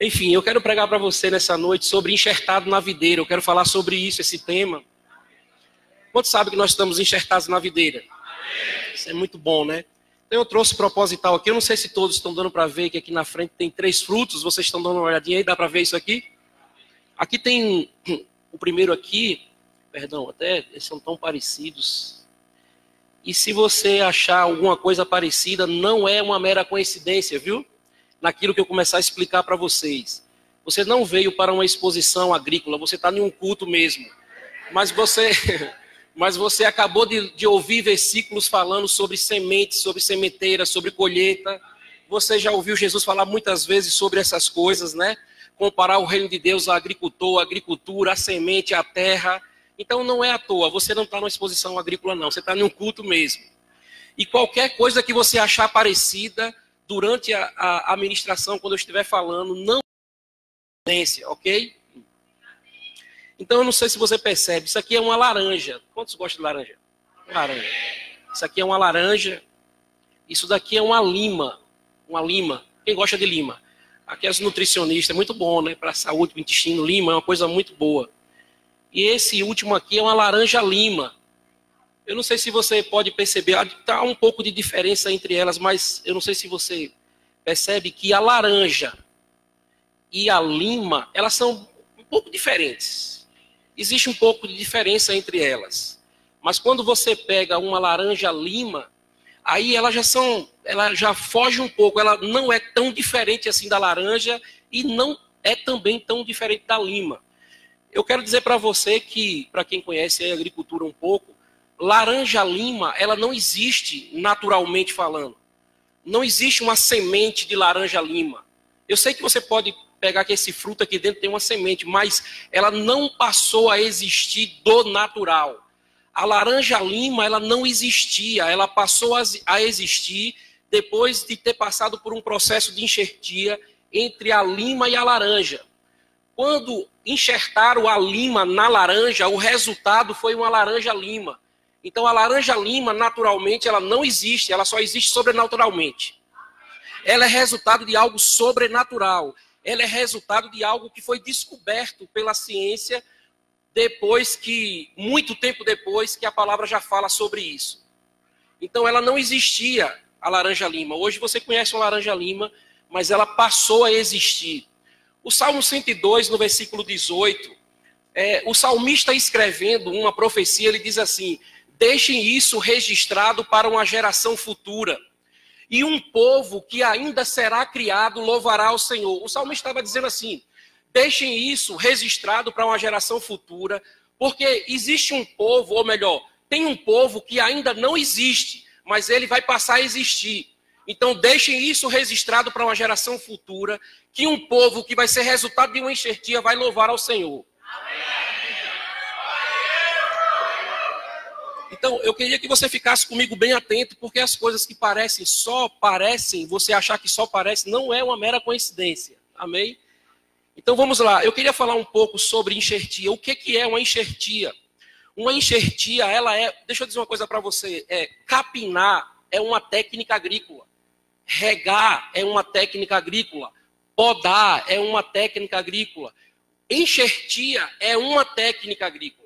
Enfim, eu quero pregar para você nessa noite sobre enxertado na videira. Eu quero falar sobre isso, esse tema. Quantos sabem que nós estamos enxertados na videira? Isso é muito bom, né? Então eu trouxe proposital aqui. Eu não sei se todos estão dando para ver que aqui na frente tem 3 frutos. Vocês estão dando uma olhadinha aí? Dá para ver isso aqui? Aqui tem o primeiro aqui. Perdão, até eles são tão parecidos. E se você achar alguma coisa parecida, não é uma mera coincidência, viu? Naquilo que eu começar a explicar para vocês. Você não veio para uma exposição agrícola, você está em um culto mesmo. Mas você acabou de ouvir versículos falando sobre sementes, sobre sementeira, sobre colheita. Você já ouviu Jesus falar muitas vezes sobre essas coisas, né? Comparar o reino de Deus ao agricultor, a agricultura, a semente, a terra. Então não é à toa, você não está numa exposição agrícola não, você está em um culto mesmo. E qualquer coisa que você achar parecida durante a ministração, quando eu estiver falando, não é coincidência, ok? Então eu não sei se você percebe, isso aqui é uma laranja. Quantos gostam de laranja? Laranja. Isso aqui é uma laranja, isso daqui é uma lima. Uma lima. Quem gosta de lima? Aqui é os nutricionistas, é muito bom, né? Para a saúde, para o intestino, lima é uma coisa muito boa. E esse último aqui é uma laranja lima. Eu não sei se você pode perceber, está um pouco de diferença entre elas, mas eu não sei se você percebe que a laranja e a lima, elas são um pouco diferentes. Existe um pouco de diferença entre elas. Mas quando você pega uma laranja lima, aí ela já foge um pouco, ela não é tão diferente assim da laranja e não é também tão diferente da lima. Eu quero dizer para você que, para quem conhece a agricultura um pouco, laranja-lima, ela não existe naturalmente falando. Não existe uma semente de laranja-lima. Eu sei que você pode pegar que esse fruto aqui dentro tem uma semente, mas ela não passou a existir do natural. A laranja-lima, ela não existia, ela passou a existir depois de ter passado por um processo de enxertia entre a lima e a laranja. Quando enxertaram a lima na laranja, o resultado foi uma laranja-lima. Então, a laranja-lima, naturalmente, ela não existe, ela só existe sobrenaturalmente. Ela é resultado de algo sobrenatural. Ela é resultado de algo que foi descoberto pela ciência muito tempo depois que a palavra já fala sobre isso. Então, ela não existia, a laranja-lima. Hoje você conhece a laranja-lima, mas ela passou a existir. O Salmo 102, no versículo 18, o salmista escrevendo uma profecia, ele diz assim: deixem isso registrado para uma geração futura. E um povo que ainda será criado louvará o Senhor. O salmista estava dizendo assim: deixem isso registrado para uma geração futura, porque existe um povo, ou melhor, tem um povo que ainda não existe, mas ele vai passar a existir. Então deixem isso registrado para uma geração futura, que um povo que vai ser resultado de uma enxertia vai louvar ao Senhor. Então, eu queria que você ficasse comigo bem atento, porque as coisas que só parecem, você achar que só parece, não é uma mera coincidência. Amém? Então, vamos lá. Eu queria falar um pouco sobre enxertia. O que é uma enxertia? Uma enxertia, deixa eu dizer uma coisa para você, capinar é uma técnica agrícola. Regar é uma técnica agrícola. Podar é uma técnica agrícola. Enxertia é uma técnica agrícola.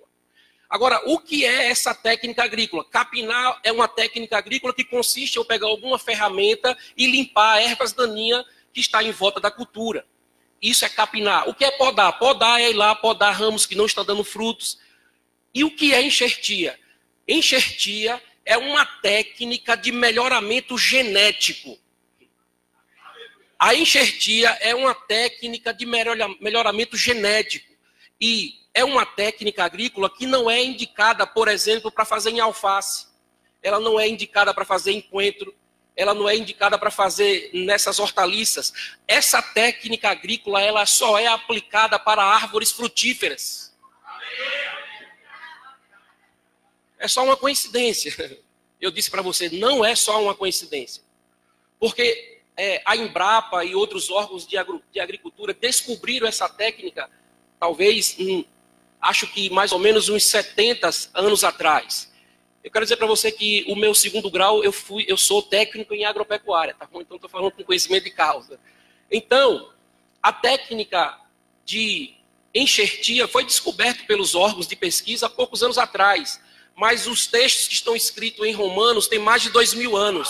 Agora, o que é essa técnica agrícola? Capinar é uma técnica agrícola que consiste em eu pegar alguma ferramenta e limpar ervas daninhas que está em volta da cultura. Isso é capinar. O que é podar? Podar é ir lá podar ramos que não estão dando frutos. E o que é enxertia? Enxertia é uma técnica de melhoramento genético. A enxertia é uma técnica de melhoramento genético. E é uma técnica agrícola que não é indicada, por exemplo, para fazer em alface. Ela não é indicada para fazer em coentro. Ela não é indicada para fazer nessas hortaliças. Essa técnica agrícola, ela só é aplicada para árvores frutíferas. É só uma coincidência. Eu disse para você, não é só uma coincidência. Porque a Embrapa e outros órgãos de agricultura descobriram essa técnica, talvez, acho que mais ou menos uns 70 anos atrás. Eu quero dizer para você que o meu segundo grau, eu sou técnico em agropecuária, tá bom? Então estou falando com conhecimento de causa. Então, A técnica de enxertia foi descoberta pelos órgãos de pesquisa há poucos anos atrás, mas os textos que estão escritos em Romanos têm mais de 2000 anos.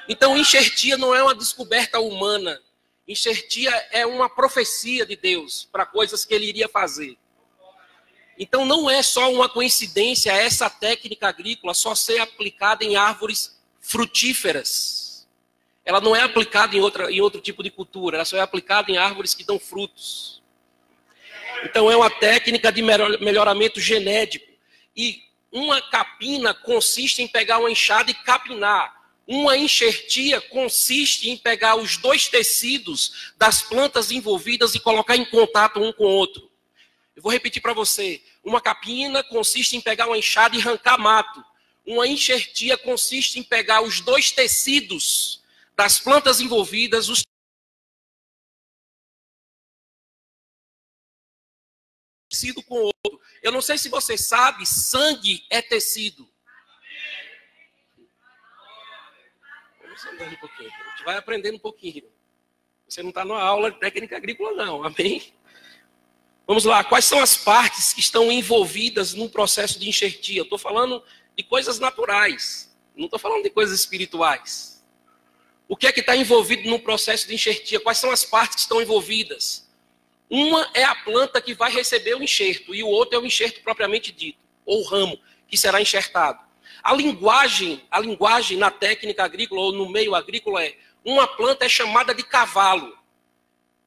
Então, enxertia não é uma descoberta humana. Enxertia é uma profecia de Deus para coisas que ele iria fazer. Então, não é só uma coincidência essa técnica agrícola só ser aplicada em árvores frutíferas. Ela não é aplicada em outro tipo de cultura, ela só é aplicada em árvores que dão frutos. Então, é uma técnica de melhoramento genético. E uma capina consiste em pegar uma enxada e capinar. Uma enxertia consiste em pegar os dois tecidos das plantas envolvidas e colocar em contato um com o outro. Eu vou repetir para você. Uma capina consiste em pegar uma enxada e arrancar mato. Uma enxertia consiste em pegar os dois tecidos das plantas envolvidas, os tecido com o outro. Eu não sei se você sabe, sangue é tecido. Vamos andando um pouquinho. A gente vai aprendendo um pouquinho. Você não está numa aula de técnica agrícola, não. Amém? Vamos lá. Quais são as partes que estão envolvidas no processo de enxertia? Eu estou falando de coisas naturais. Não estou falando de coisas espirituais. O que é que está envolvido no processo de enxertia? Quais são as partes que estão envolvidas? Uma é a planta que vai receber o enxerto, e o outro é o enxerto propriamente dito, ou o ramo, que será enxertado. A linguagem na técnica agrícola, ou no meio agrícola, é uma planta é chamada de cavalo,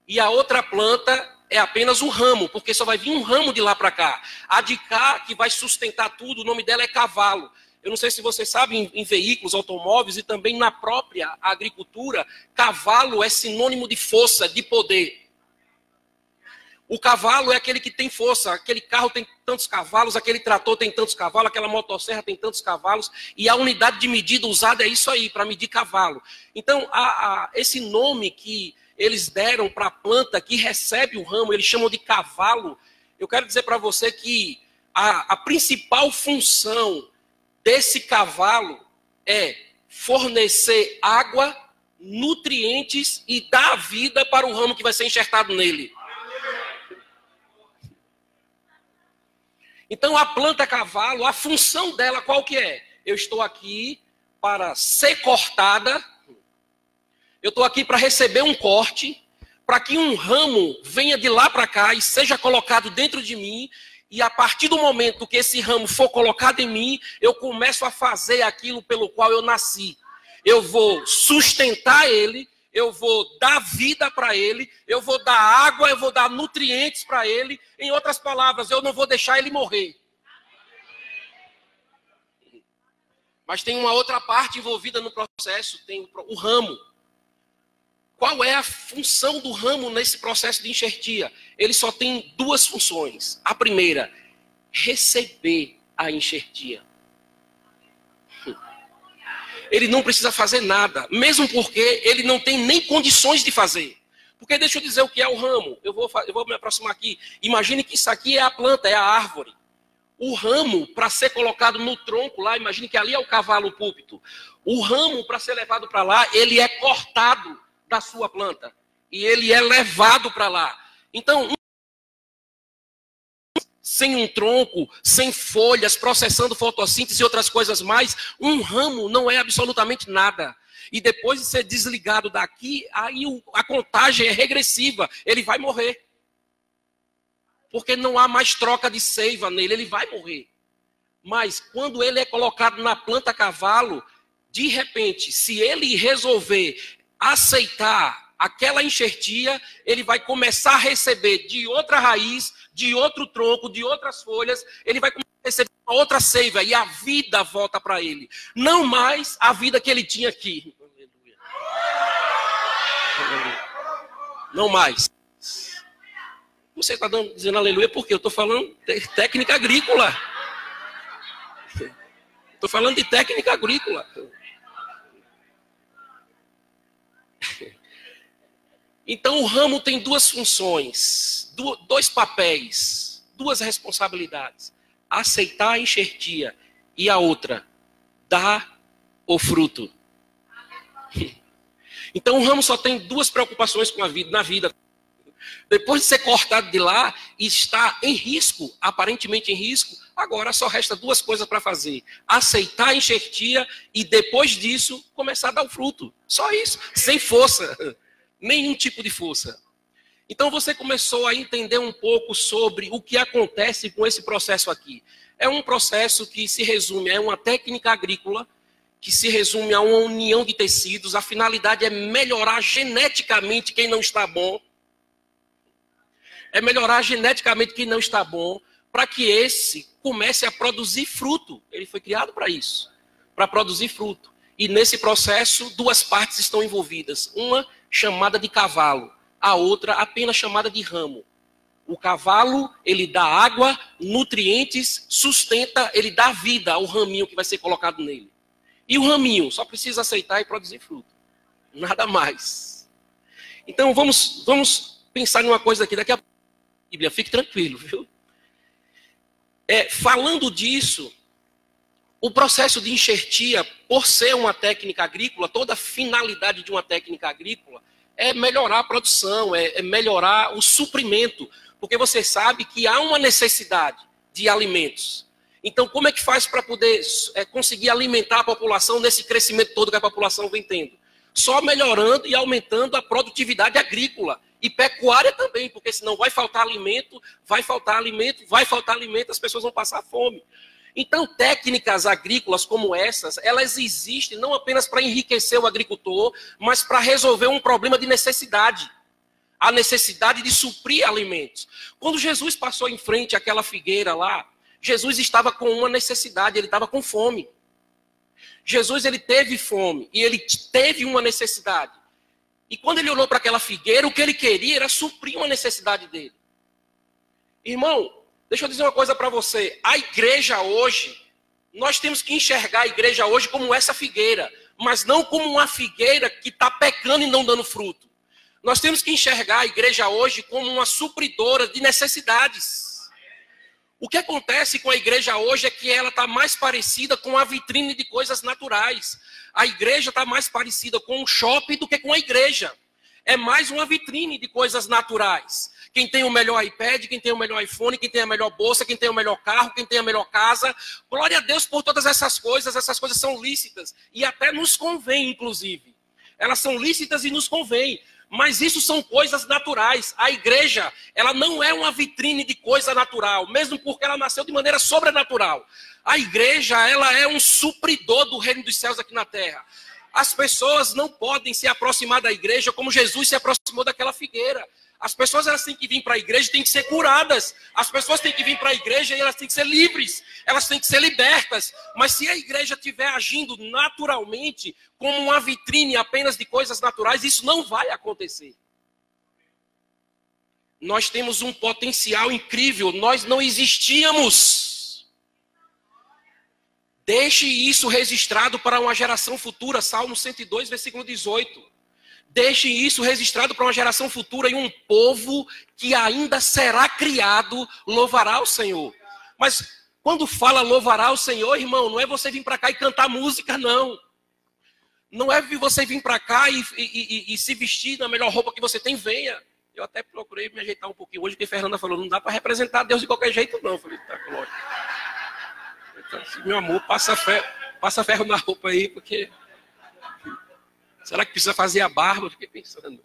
e a outra planta é apenas um ramo, porque só vai vir um ramo de lá para cá. A de cá, que vai sustentar tudo, o nome dela é cavalo. Eu não sei se você sabe, em veículos, automóveis e também na própria agricultura, cavalo é sinônimo de força, de poder. O cavalo é aquele que tem força, aquele carro tem tantos cavalos, aquele trator tem tantos cavalos, aquela motosserra tem tantos cavalos, e a unidade de medida usada é isso aí, para medir cavalo. Então, esse nome que eles deram para a planta que recebe o ramo, eles chamam de cavalo. Eu quero dizer para você que a principal função desse cavalo é fornecer água, nutrientes e dar vida para o ramo que vai ser enxertado nele. Então, a planta cavalo, a função dela qual que é? Eu estou aqui para ser cortada, eu estou aqui para receber um corte, para que um ramo venha de lá para cá e seja colocado dentro de mim, e a partir do momento que esse ramo for colocado em mim, eu começo a fazer aquilo pelo qual eu nasci. Eu vou sustentar ele, eu vou dar vida para ele, eu vou dar água, eu vou dar nutrientes para ele. Em outras palavras, eu não vou deixar ele morrer. Mas tem uma outra parte envolvida no processo, tem o ramo. Qual é a função do ramo nesse processo de enxertia? Ele só tem duas funções. A primeira, receber a enxertia. Ele não precisa fazer nada, mesmo porque ele não tem nem condições de fazer. Porque deixa eu dizer o que é o ramo. Eu vou me aproximar aqui. Imagine que isso aqui é a planta, é a árvore. O ramo, para ser colocado no tronco lá, imagine que ali é o cavalo púlpito. O ramo, para ser levado para lá, ele é cortado da sua planta. E ele é levado para lá. Então, sem um tronco, sem folhas, processando fotossíntese e outras coisas mais, um ramo não é absolutamente nada. E depois de ser desligado daqui, aí a contagem é regressiva, ele vai morrer. Porque não há mais troca de seiva nele, ele vai morrer. Mas quando ele é colocado na planta cavalo, de repente, se ele resolver aceitar aquela enxertia, ele vai começar a receber de outra raiz, de outro tronco, de outras folhas, ele vai começar a receber uma outra seiva e a vida volta para ele. Não mais a vida que ele tinha aqui. Não mais. Você está dizendo aleluia porque eu estou falando de técnica agrícola. Estou falando de técnica agrícola. Então o ramo tem duas funções, dois papéis, duas responsabilidades. Aceitar a enxertia e a outra, dar o fruto. Então o ramo só tem duas preocupações com a vida, na vida. Depois de ser cortado de lá e estar em risco, aparentemente em risco, agora só resta duas coisas para fazer. Aceitar a enxertia e depois disso começar a dar o fruto. Só isso, sem força, nenhum tipo de força. Então você começou a entender um pouco sobre o que acontece com esse processo aqui. É um processo que se resume a uma técnica agrícola, que se resume a uma união de tecidos. A finalidade é melhorar geneticamente quem não está bom. É melhorar geneticamente quem não está bom, para que esse comece a produzir fruto. Ele foi criado para isso, para produzir fruto. E nesse processo, duas partes estão envolvidas. Uma chamada de cavalo, a outra apenas chamada de ramo. O cavalo, ele dá água, nutrientes, sustenta, ele dá vida ao raminho que vai ser colocado nele. E o raminho só precisa aceitar e produzir fruto. Nada mais. Então vamos pensar em uma coisa aqui. Daqui a pouco, Bíblia, fique tranquilo, viu? Falando disso, o processo de enxertia, por ser uma técnica agrícola, toda a finalidade de uma técnica agrícola é melhorar a produção, é melhorar o suprimento, porque você sabe que há uma necessidade de alimentos. Então, como é que faz para poder conseguir alimentar a população nesse crescimento todo que a população vem tendo? Só melhorando e aumentando a produtividade agrícola. E pecuária também, porque senão vai faltar alimento, as pessoas vão passar fome. Então, técnicas agrícolas como essas, elas existem não apenas para enriquecer o agricultor, mas para resolver um problema de necessidade. A necessidade de suprir alimentos. Quando Jesus passou em frente àquela figueira lá, Jesus estava com uma necessidade, ele estava com fome. Jesus, ele teve fome e ele teve uma necessidade. E quando ele olhou para aquela figueira, o que ele queria era suprir uma necessidade dele. Irmão, deixa eu dizer uma coisa para você. A igreja hoje, nós temos que enxergar a igreja hoje como essa figueira, mas não como uma figueira que está pecando e não dando fruto. Nós temos que enxergar a igreja hoje como uma supridora de necessidades. O que acontece com a igreja hoje é que ela está mais parecida com a vitrine de coisas naturais. A igreja está mais parecida com um shopping do que com a igreja. É mais uma vitrine de coisas naturais. Quem tem o melhor iPad, quem tem o melhor iPhone, quem tem a melhor bolsa, quem tem o melhor carro, quem tem a melhor casa. Glória a Deus por todas essas coisas são lícitas. E até nos convém, inclusive. Elas são lícitas e nos convém. Mas isso são coisas naturais. A igreja, ela não é uma vitrine de coisa natural, mesmo porque ela nasceu de maneira sobrenatural. A igreja, ela é um supridor do reino dos céus aqui na terra. As pessoas não podem se aproximar da igreja como Jesus se aproximou daquela figueira. As pessoas, elas têm que vir para a igreja e têm que ser curadas. As pessoas têm que vir para a igreja e elas têm que ser livres. Elas têm que ser libertas. Mas se a igreja estiver agindo naturalmente, como uma vitrine apenas de coisas naturais, isso não vai acontecer. Nós temos um potencial incrível. Nós não existíamos. Deixe isso registrado para uma geração futura. Salmo 102, versículo 18. Deixe isso registrado para uma geração futura e um povo que ainda será criado louvará o Senhor. Mas quando fala louvará o Senhor, irmão, não é você vir para cá e cantar música, não. Não é você vir para cá e se vestir na melhor roupa que você tem, venha. Eu até procurei me ajeitar um pouquinho hoje, porque a Fernanda falou, não dá para representar Deus de qualquer jeito, não. Eu falei, tá, glória. Então, meu amor, passa ferro na roupa aí, porque... Será que precisa fazer a barba? Eu fiquei pensando.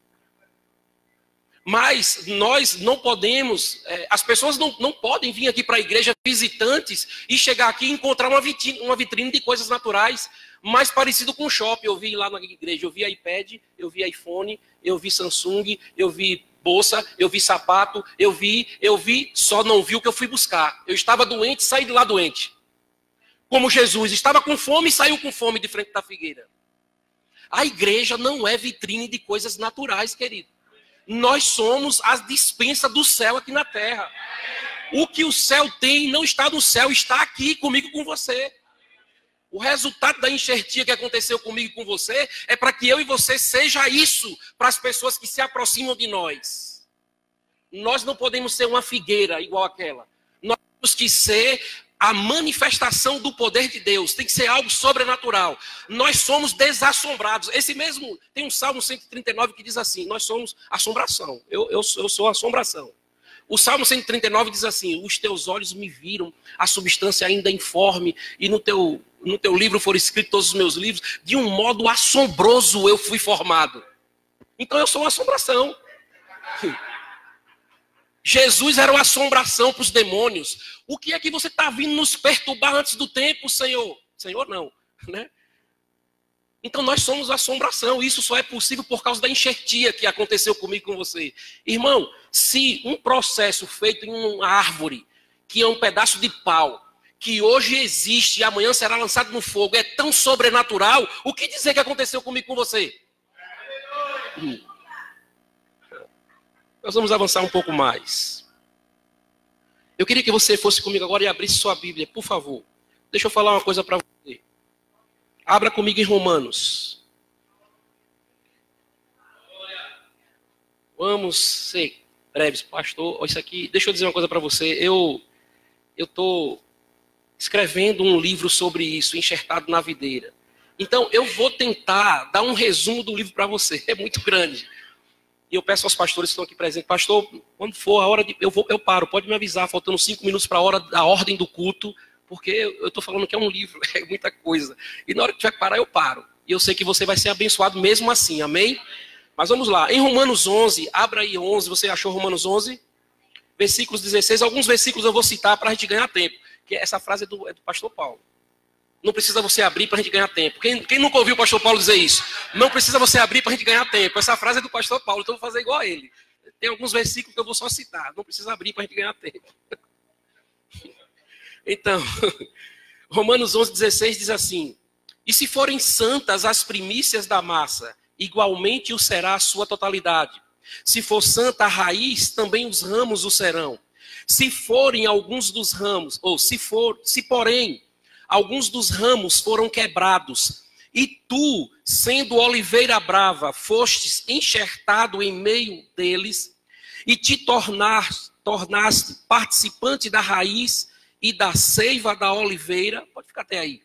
Mas nós não podemos, as pessoas não podem vir aqui para a igreja visitantes e chegar aqui e encontrar uma vitrine de coisas naturais mais parecido com o shopping. Eu vi lá na igreja, eu vi iPad, eu vi iPhone, eu vi Samsung, eu vi bolsa, eu vi sapato, eu vi, só não vi o que eu fui buscar. Eu estava doente, saí de lá doente. Como Jesus estava com fome e saiu com fome de frente da figueira. A igreja não é vitrine de coisas naturais, querido. Nós somos a dispensa do céu aqui na terra. O que o céu tem não está no céu, está aqui comigo, com você. O resultado da enxertia que aconteceu comigo e com você é para que eu e você seja isso para as pessoas que se aproximam de nós. Nós não podemos ser uma figueira igual aquela. Nós temos que ser a manifestação do poder de Deus, tem que ser algo sobrenatural. Nós somos desassombrados. Tem um Salmo 139 que diz assim, nós somos assombração. Eu sou assombração. O Salmo 139 diz assim, os teus olhos me viram, a substância ainda informe, e no teu livro foram escritos todos os meus livros, de um modo assombroso eu fui formado. Então eu sou uma assombração. Jesus era uma assombração para os demônios. O que é que você está vindo nos perturbar antes do tempo, Senhor? Senhor não, né? Então nós somos assombração. Isso só é possível por causa da enxertia que aconteceu comigo e com você. Irmão, se um processo feito em uma árvore, que é um pedaço de pau, que hoje existe e amanhã será lançado no fogo, é tão sobrenatural, o que dizer que aconteceu comigo e com você? Nós vamos avançar um pouco mais. Eu queria que você fosse comigo agora e abrisse sua Bíblia, por favor. Deixa eu falar uma coisa para você. Abra comigo em Romanos. Vamos ser breves, pastor. Isso aqui, deixa eu dizer uma coisa para você. Eu estou escrevendo um livro sobre isso, enxertado na videira. Então, eu vou tentar dar um resumo do livro para você. É muito grande. E eu peço aos pastores que estão aqui presentes, pastor, quando for a hora de... Eu paro, pode me avisar, faltando 5 minutos para a hora da ordem do culto, porque eu estou falando que é um livro, é muita coisa. E na hora que tiver que parar, eu paro. E eu sei que você vai ser abençoado mesmo assim, amém? Mas vamos lá, em Romanos 11, abra aí 11, você achou Romanos 11? Versículos 16, alguns versículos eu vou citar para a gente ganhar tempo, que essa frase é do pastor Paulo. Não precisa você abrir para a gente ganhar tempo. Quem nunca ouviu o pastor Paulo dizer isso? Não precisa você abrir para a gente ganhar tempo. Essa frase é do pastor Paulo, então eu vou fazer igual a ele. Tem alguns versículos que eu vou só citar. Não precisa abrir para a gente ganhar tempo. Então, Romanos 11, 16 diz assim: e se forem santas as primícias da massa, igualmente o será a sua totalidade. Se for santa a raiz, também os ramos o serão. Se forem alguns dos ramos, ou se porém alguns dos ramos foram quebrados, e tu, sendo oliveira brava, fostes enxertado em meio deles, e te tornaste participante da raiz e da seiva da oliveira. Pode ficar até aí.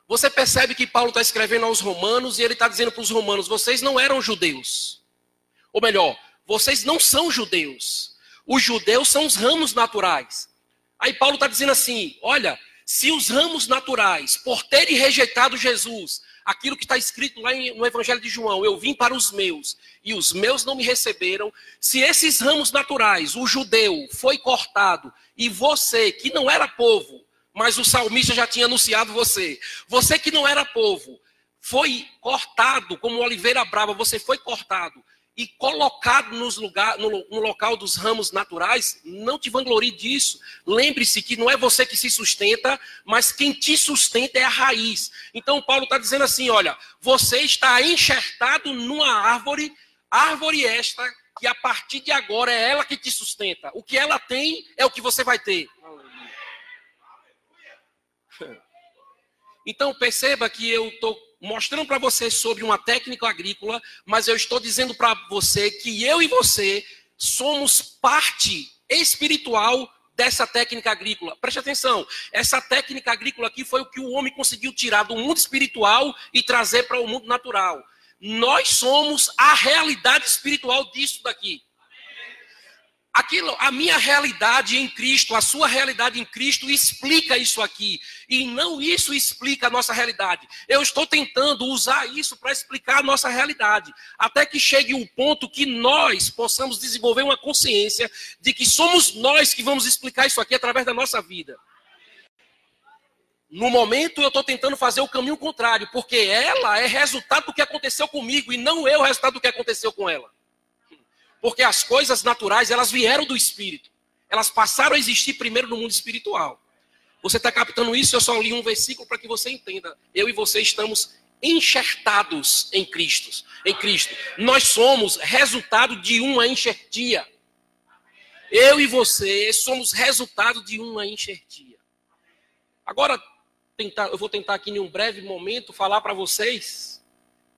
Você percebe que Paulo está escrevendo aos romanos, e ele está dizendo para os romanos, vocês não eram judeus. Ou melhor, vocês não são judeus. Os judeus são os ramos naturais. Aí Paulo está dizendo assim, olha, se os ramos naturais, por terem rejeitado Jesus, aquilo que está escrito lá no Evangelho de João, eu vim para os meus, e os meus não me receberam, se esses ramos naturais, o judeu foi cortado, e você, que não era povo, mas o salmista já tinha anunciado você que não era povo, foi cortado como oliveira brava, você foi cortado, e colocado no local dos ramos naturais, não te vanglorie disso. Lembre-se que não é você que se sustenta, mas quem te sustenta é a raiz. Então Paulo está dizendo assim, olha, você está enxertado numa árvore esta, que a partir de agora é ela que te sustenta. O que ela tem é o que você vai ter. Então perceba que eu estou mostrando para você sobre uma técnica agrícola, mas eu estou dizendo para você que eu e você somos parte espiritual dessa técnica agrícola. Preste atenção, essa técnica agrícola aqui foi o que o homem conseguiu tirar do mundo espiritual e trazer para o mundo natural. Nós somos a realidade espiritual disso daqui. A minha realidade em Cristo, a sua realidade em Cristo explica isso aqui. E não isso explica a nossa realidade. Eu estou tentando usar isso para explicar a nossa realidade. Até que chegue o ponto que nós possamos desenvolver uma consciência de que somos nós que vamos explicar isso aqui através da nossa vida. No momento eu estou tentando fazer o caminho contrário, porque ela é resultado do que aconteceu comigo e não eu resultado do que aconteceu com ela. Porque as coisas naturais, elas vieram do Espírito. Elas passaram a existir primeiro no mundo espiritual. Você está captando isso? Eu só li um versículo para que você entenda. Eu e você estamos enxertados em Cristo. Nós somos resultado de uma enxertia. Eu e você somos resultado de uma enxertia. Agora, eu vou tentar aqui em um breve momento falar para vocês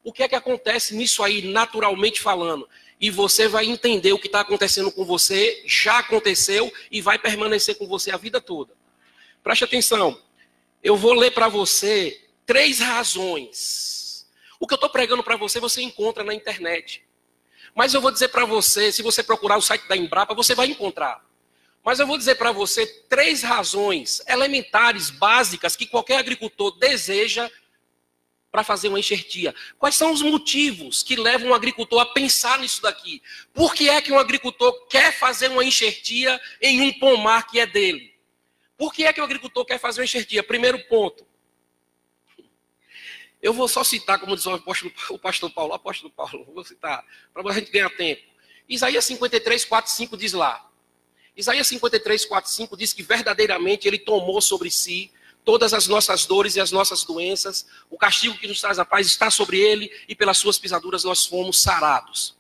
o que é que acontece nisso aí, naturalmente falando. E você vai entender o que está acontecendo com você, já aconteceu e vai permanecer com você a vida toda. Preste atenção. Eu vou ler para você 3 razões. O que eu estou pregando para você, você encontra na internet. Mas eu vou dizer para você, se você procurar o site da Embrapa, você vai encontrar. Mas eu vou dizer para você 3 razões elementares, básicas, que qualquer agricultor deseja para fazer uma enxertia. Quais são os motivos que levam um agricultor a pensar nisso daqui? Por que é que um agricultor quer fazer uma enxertia em um pomar que é dele? Por que é que o agricultor quer fazer uma enxertia? Primeiro ponto. Eu vou só citar, como diz o pastor Paulo, vou citar, para a gente ganhar tempo. Isaías 53, 4, 5 diz lá. Isaías 53, 4, 5 diz que verdadeiramente ele tomou sobre si todas as nossas dores e as nossas doenças. O castigo que nos traz a paz está sobre ele e pelas suas pisaduras nós fomos sarados.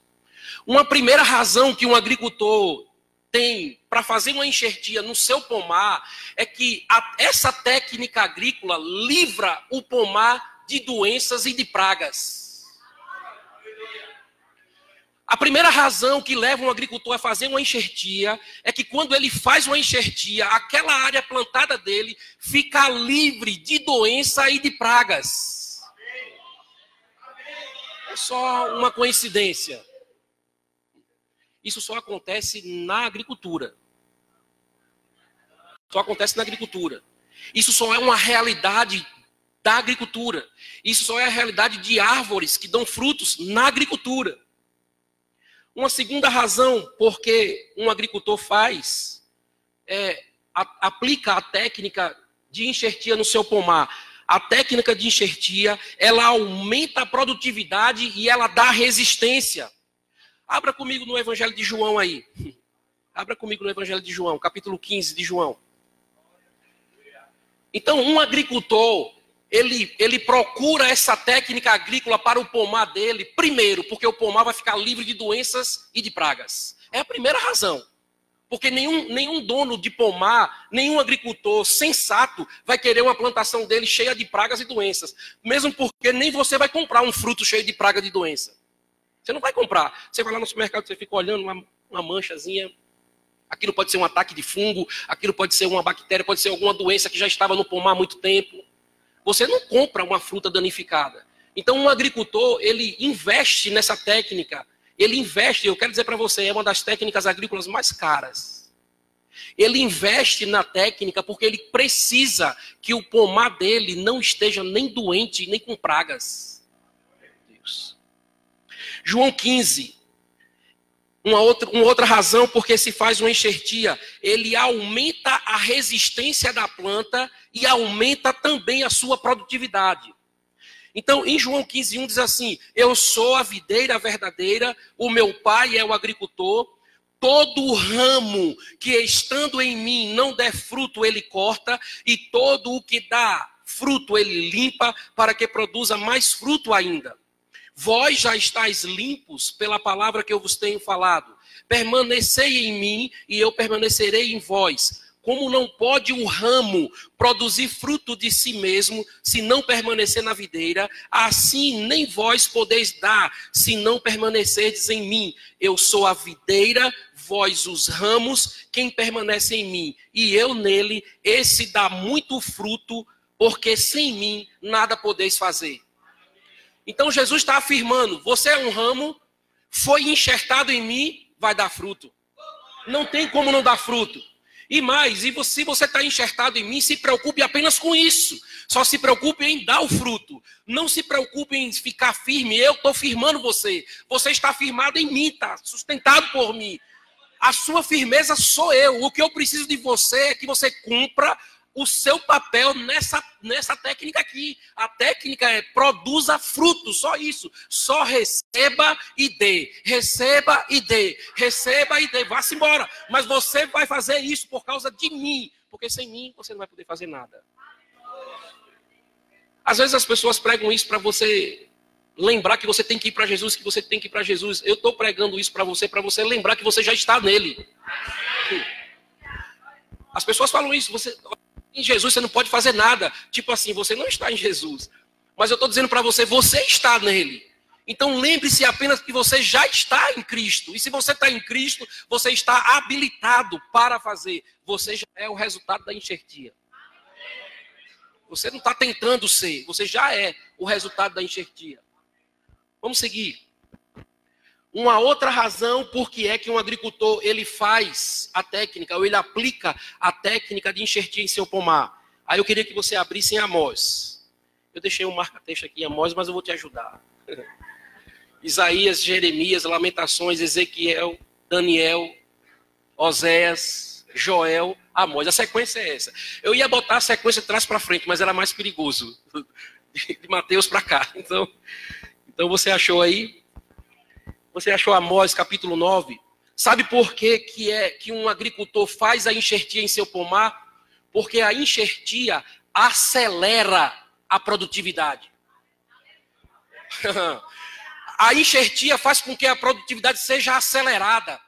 Uma primeira razão que um agricultor tem para fazer uma enxertia no seu pomar é que essa técnica agrícola livra o pomar de doenças e de pragas. A primeira razão que leva um agricultor a fazer uma enxertia é que quando ele faz uma enxertia, aquela área plantada dele fica livre de doença e de pragas. É só uma coincidência. Isso só acontece na agricultura. Só acontece na agricultura. Isso só é uma realidade da agricultura. Isso só é a realidade de árvores que dão frutos na agricultura. Uma segunda razão por que um agricultor aplica a técnica de enxertia no seu pomar. A técnica de enxertia, ela aumenta a produtividade e ela dá resistência. Abra comigo no Evangelho de João aí. Abra comigo no Evangelho de João, capítulo 15 de João. Então, um agricultor, ele procura essa técnica agrícola para o pomar dele, primeiro, porque o pomar vai ficar livre de doenças e de pragas. É a primeira razão. Porque nenhum dono de pomar, nenhum agricultor sensato vai querer uma plantação dele cheia de pragas e doenças. Mesmo porque nem você vai comprar um fruto cheio de praga e de doença. Você não vai comprar. Você vai lá no supermercado, você fica olhando uma manchazinha. Aquilo pode ser um ataque de fungo, aquilo pode ser uma bactéria, pode ser alguma doença que já estava no pomar há muito tempo. Você não compra uma fruta danificada. Então, um agricultor, ele investe nessa técnica. Ele investe, eu quero dizer para você, é uma das técnicas agrícolas mais caras. Ele investe na técnica porque ele precisa que o pomar dele não esteja nem doente, nem com pragas. Meu Deus. João 15. Uma outra razão porque se faz uma enxertia, ele aumenta a resistência da planta e aumenta também a sua produtividade. Então, em João 15:1 diz assim: eu sou a videira verdadeira, o meu pai é o agricultor, todo ramo que estando em mim não der fruto, ele corta, e todo o que dá fruto, ele limpa, para que produza mais fruto ainda. Vós já estáis limpos pela palavra que eu vos tenho falado. Permanecei em mim e eu permanecerei em vós. Como não pode o ramo produzir fruto de si mesmo, se não permanecer na videira, assim nem vós podeis dar, se não permanecerdes em mim. Eu sou a videira, vós os ramos, quem permanece em mim, e eu nele, esse dá muito fruto, porque sem mim nada podeis fazer. Então Jesus está afirmando, você é um ramo, foi enxertado em mim, vai dar fruto. Não tem como não dar fruto. E mais, se você está enxertado em mim, se preocupe apenas com isso. Só se preocupe em dar o fruto. Não se preocupe em ficar firme, eu estou firmando você. Você está firmado em mim, está sustentado por mim. A sua firmeza sou eu. O que eu preciso de você é que você cumpra o seu papel nessa técnica aqui. A técnica é produza fruto, só isso. Só receba e dê. Receba e dê. Receba e dê. Vá-se embora. Mas você vai fazer isso por causa de mim. Porque sem mim você não vai poder fazer nada. Às vezes as pessoas pregam isso para você lembrar que você tem que ir para Jesus, que você tem que ir para Jesus. Eu estou pregando isso para você lembrar que você já está nele. As pessoas falam isso, em Jesus você não pode fazer nada. Tipo assim, você não está em Jesus. Mas eu estou dizendo para você, você está nele. Então lembre-se apenas que você já está em Cristo. E se você está em Cristo, você está habilitado para fazer. Você já é o resultado da enxertia. Você não está tentando ser, você já é o resultado da enxertia. Vamos seguir. Uma outra razão por que é que um agricultor ele faz a técnica, ou ele aplica a técnica de enxertia em seu pomar. Aí eu queria que você abrisse em Amós. Eu deixei um marca-texto aqui em Amós, mas eu vou te ajudar. Isaías, Jeremias, Lamentações, Ezequiel, Daniel, Oséias, Joel, Amós. A sequência é essa. Eu ia botar a sequência de trás para frente, mas era mais perigoso. De Mateus para cá. Então você achou aí? Você achou Amós, capítulo 9? Sabe por que que um agricultor faz a enxertia em seu pomar? Porque a enxertia acelera a produtividade. A enxertia faz com que a produtividade seja acelerada.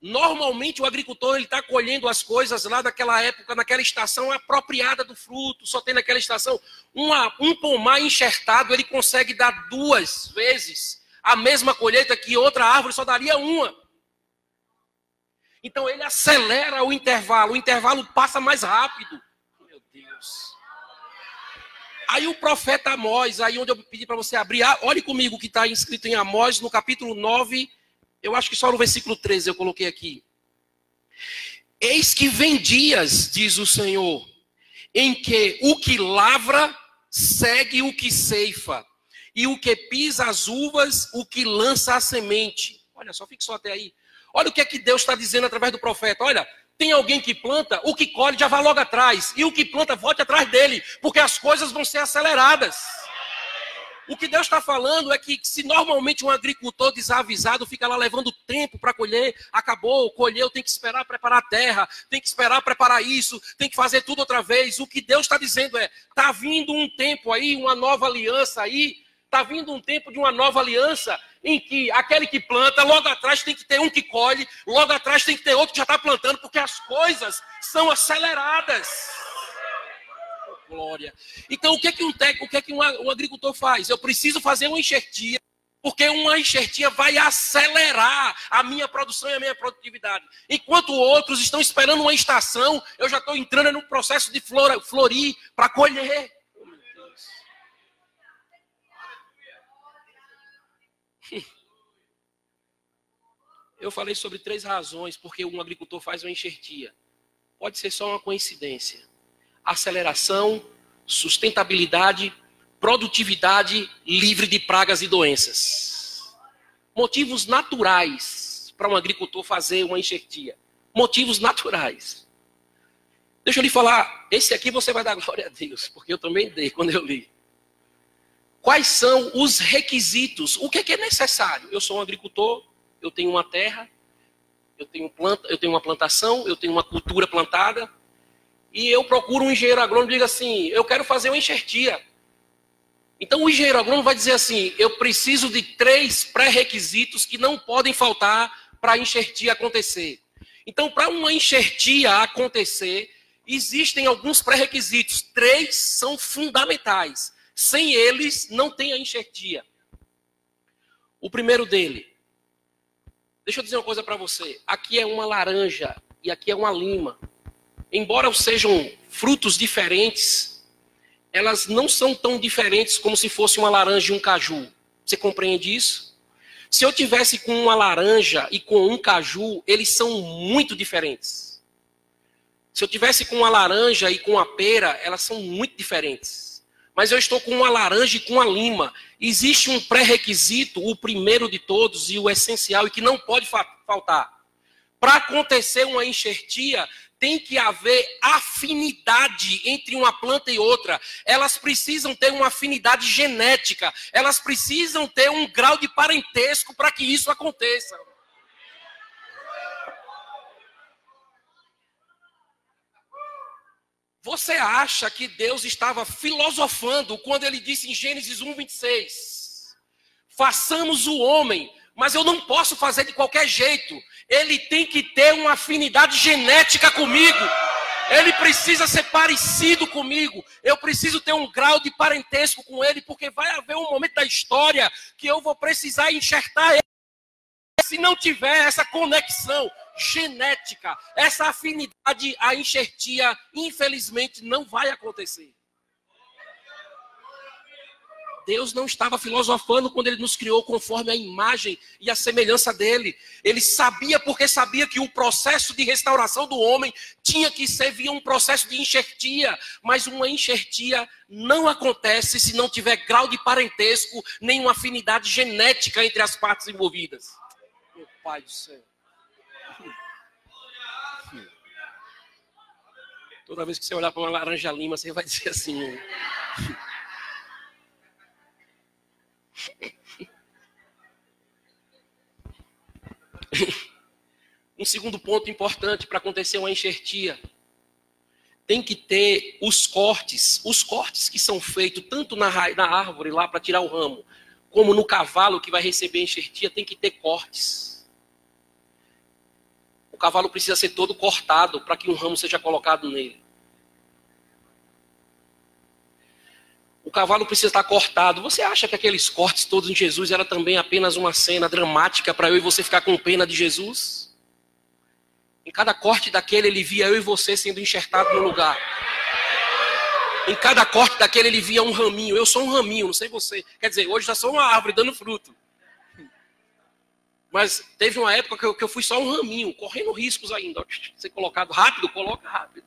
Normalmente o agricultor está colhendo as coisas lá naquela época, naquela estação apropriada do fruto, só tem naquela estação. Um pomar enxertado, ele consegue dar 2 vezes a mesma colheita que outra árvore só daria uma. Então ele acelera o intervalo passa mais rápido. Meu Deus. Aí o profeta Amós, aí onde eu pedi para você abrir, olhe comigo o que está escrito em Amós, no capítulo 9, eu acho que só no versículo 13 eu coloquei aqui. Eis que vem dias, diz o Senhor, em que o que lavra segue o que ceifa, e o que pisa as uvas, o que lança a semente. Olha só, fique só até aí. Olha o que é que Deus está dizendo através do profeta. Olha, tem alguém que planta, o que colhe já vai logo atrás. E o que planta, volte atrás dele. Porque as coisas vão ser aceleradas. O que Deus está falando é que se normalmente um agricultor desavisado fica lá levando tempo para colher, acabou, colheu, tem que esperar preparar a terra, tem que esperar preparar isso, tem que fazer tudo outra vez. O que Deus está dizendo é, está vindo um tempo aí, uma nova aliança aí, está vindo um tempo de uma nova aliança em que aquele que planta, logo atrás tem que ter um que colhe, logo atrás tem que ter outro que já está plantando, porque as coisas são aceleradas. Oh, glória. Então, o que é que um agricultor faz? Eu preciso fazer uma enxertia, porque uma enxertia vai acelerar a minha produção e a minha produtividade. Enquanto outros estão esperando uma estação, eu já estou entrando no processo de florir para colher. Eu falei sobre 3 razões porque um agricultor faz uma enxertia. Pode ser só uma coincidência. Aceleração, sustentabilidade, produtividade livre de pragas e doenças. Motivos naturais para um agricultor fazer uma enxertia. Motivos naturais. Deixa eu lhe falar, esse aqui você vai dar glória a Deus, porque eu também dei quando eu li. Quais são os requisitos? O que é necessário? Eu sou um agricultor, eu tenho uma terra, eu tenho uma plantação, eu tenho uma cultura plantada, e eu procuro um engenheiro agrônomo e digo assim, eu quero fazer uma enxertia. Então o engenheiro agrônomo vai dizer assim, eu preciso de 3 pré-requisitos que não podem faltar para a enxertia acontecer. Então, para uma enxertia acontecer, existem alguns pré-requisitos. 3 são fundamentais. Sem eles, não tem a enxertia. O primeiro dele. Deixa eu dizer uma coisa para você. Aqui é uma laranja e aqui é uma lima. Embora sejam frutos diferentes, elas não são tão diferentes como se fosse uma laranja e um caju. Você compreende isso? Se eu tivesse com uma laranja e com um caju, eles são muito diferentes. Se eu tivesse com uma laranja e com uma pera, elas são muito diferentes. Mas eu estou com uma laranja e com uma lima. Existe um pré-requisito, o primeiro de todos e o essencial, e que não pode faltar. Para acontecer uma enxertia, tem que haver afinidade entre uma planta e outra. Elas precisam ter uma afinidade genética. Elas precisam ter um grau de parentesco para que isso aconteça. Você acha que Deus estava filosofando quando ele disse em Gênesis 1:26? Façamos o homem, mas eu não posso fazer de qualquer jeito. Ele tem que ter uma afinidade genética comigo. Ele precisa ser parecido comigo. Eu preciso ter um grau de parentesco com ele, porque vai haver um momento da história que eu vou precisar enxertar ele. Se não tiver essa conexão genética, essa afinidade, a enxertia, infelizmente, não vai acontecer. Deus não estava filosofando quando ele nos criou conforme a imagem e a semelhança dele. Ele sabia, porque sabia que o processo de restauração do homem tinha que ser via um processo de enxertia. Mas uma enxertia não acontece se não tiver grau de parentesco, nem uma afinidade genética entre as partes envolvidas. Meu Pai do céu. Toda vez que você olhar para uma laranja-lima, você vai dizer assim... Um segundo ponto importante para acontecer uma enxertia. Tem que ter os cortes que são feitos tanto na árvore lá para tirar o ramo, como no cavalo que vai receber a enxertia, tem que ter cortes. O cavalo precisa ser todo cortado para que um ramo seja colocado nele. O cavalo precisa estar cortado. Você acha que aqueles cortes todos em Jesus era também apenas uma cena dramática para eu e você ficar com pena de Jesus? Em cada corte daquele ele via eu e você sendo enxertado no lugar. Em cada corte daquele ele via um raminho. Eu sou um raminho, não sei você. Quer dizer, hoje já sou uma árvore dando fruto. Mas teve uma época que eu fui só um raminho, correndo riscos ainda. Ser colocado rápido, coloca rápido.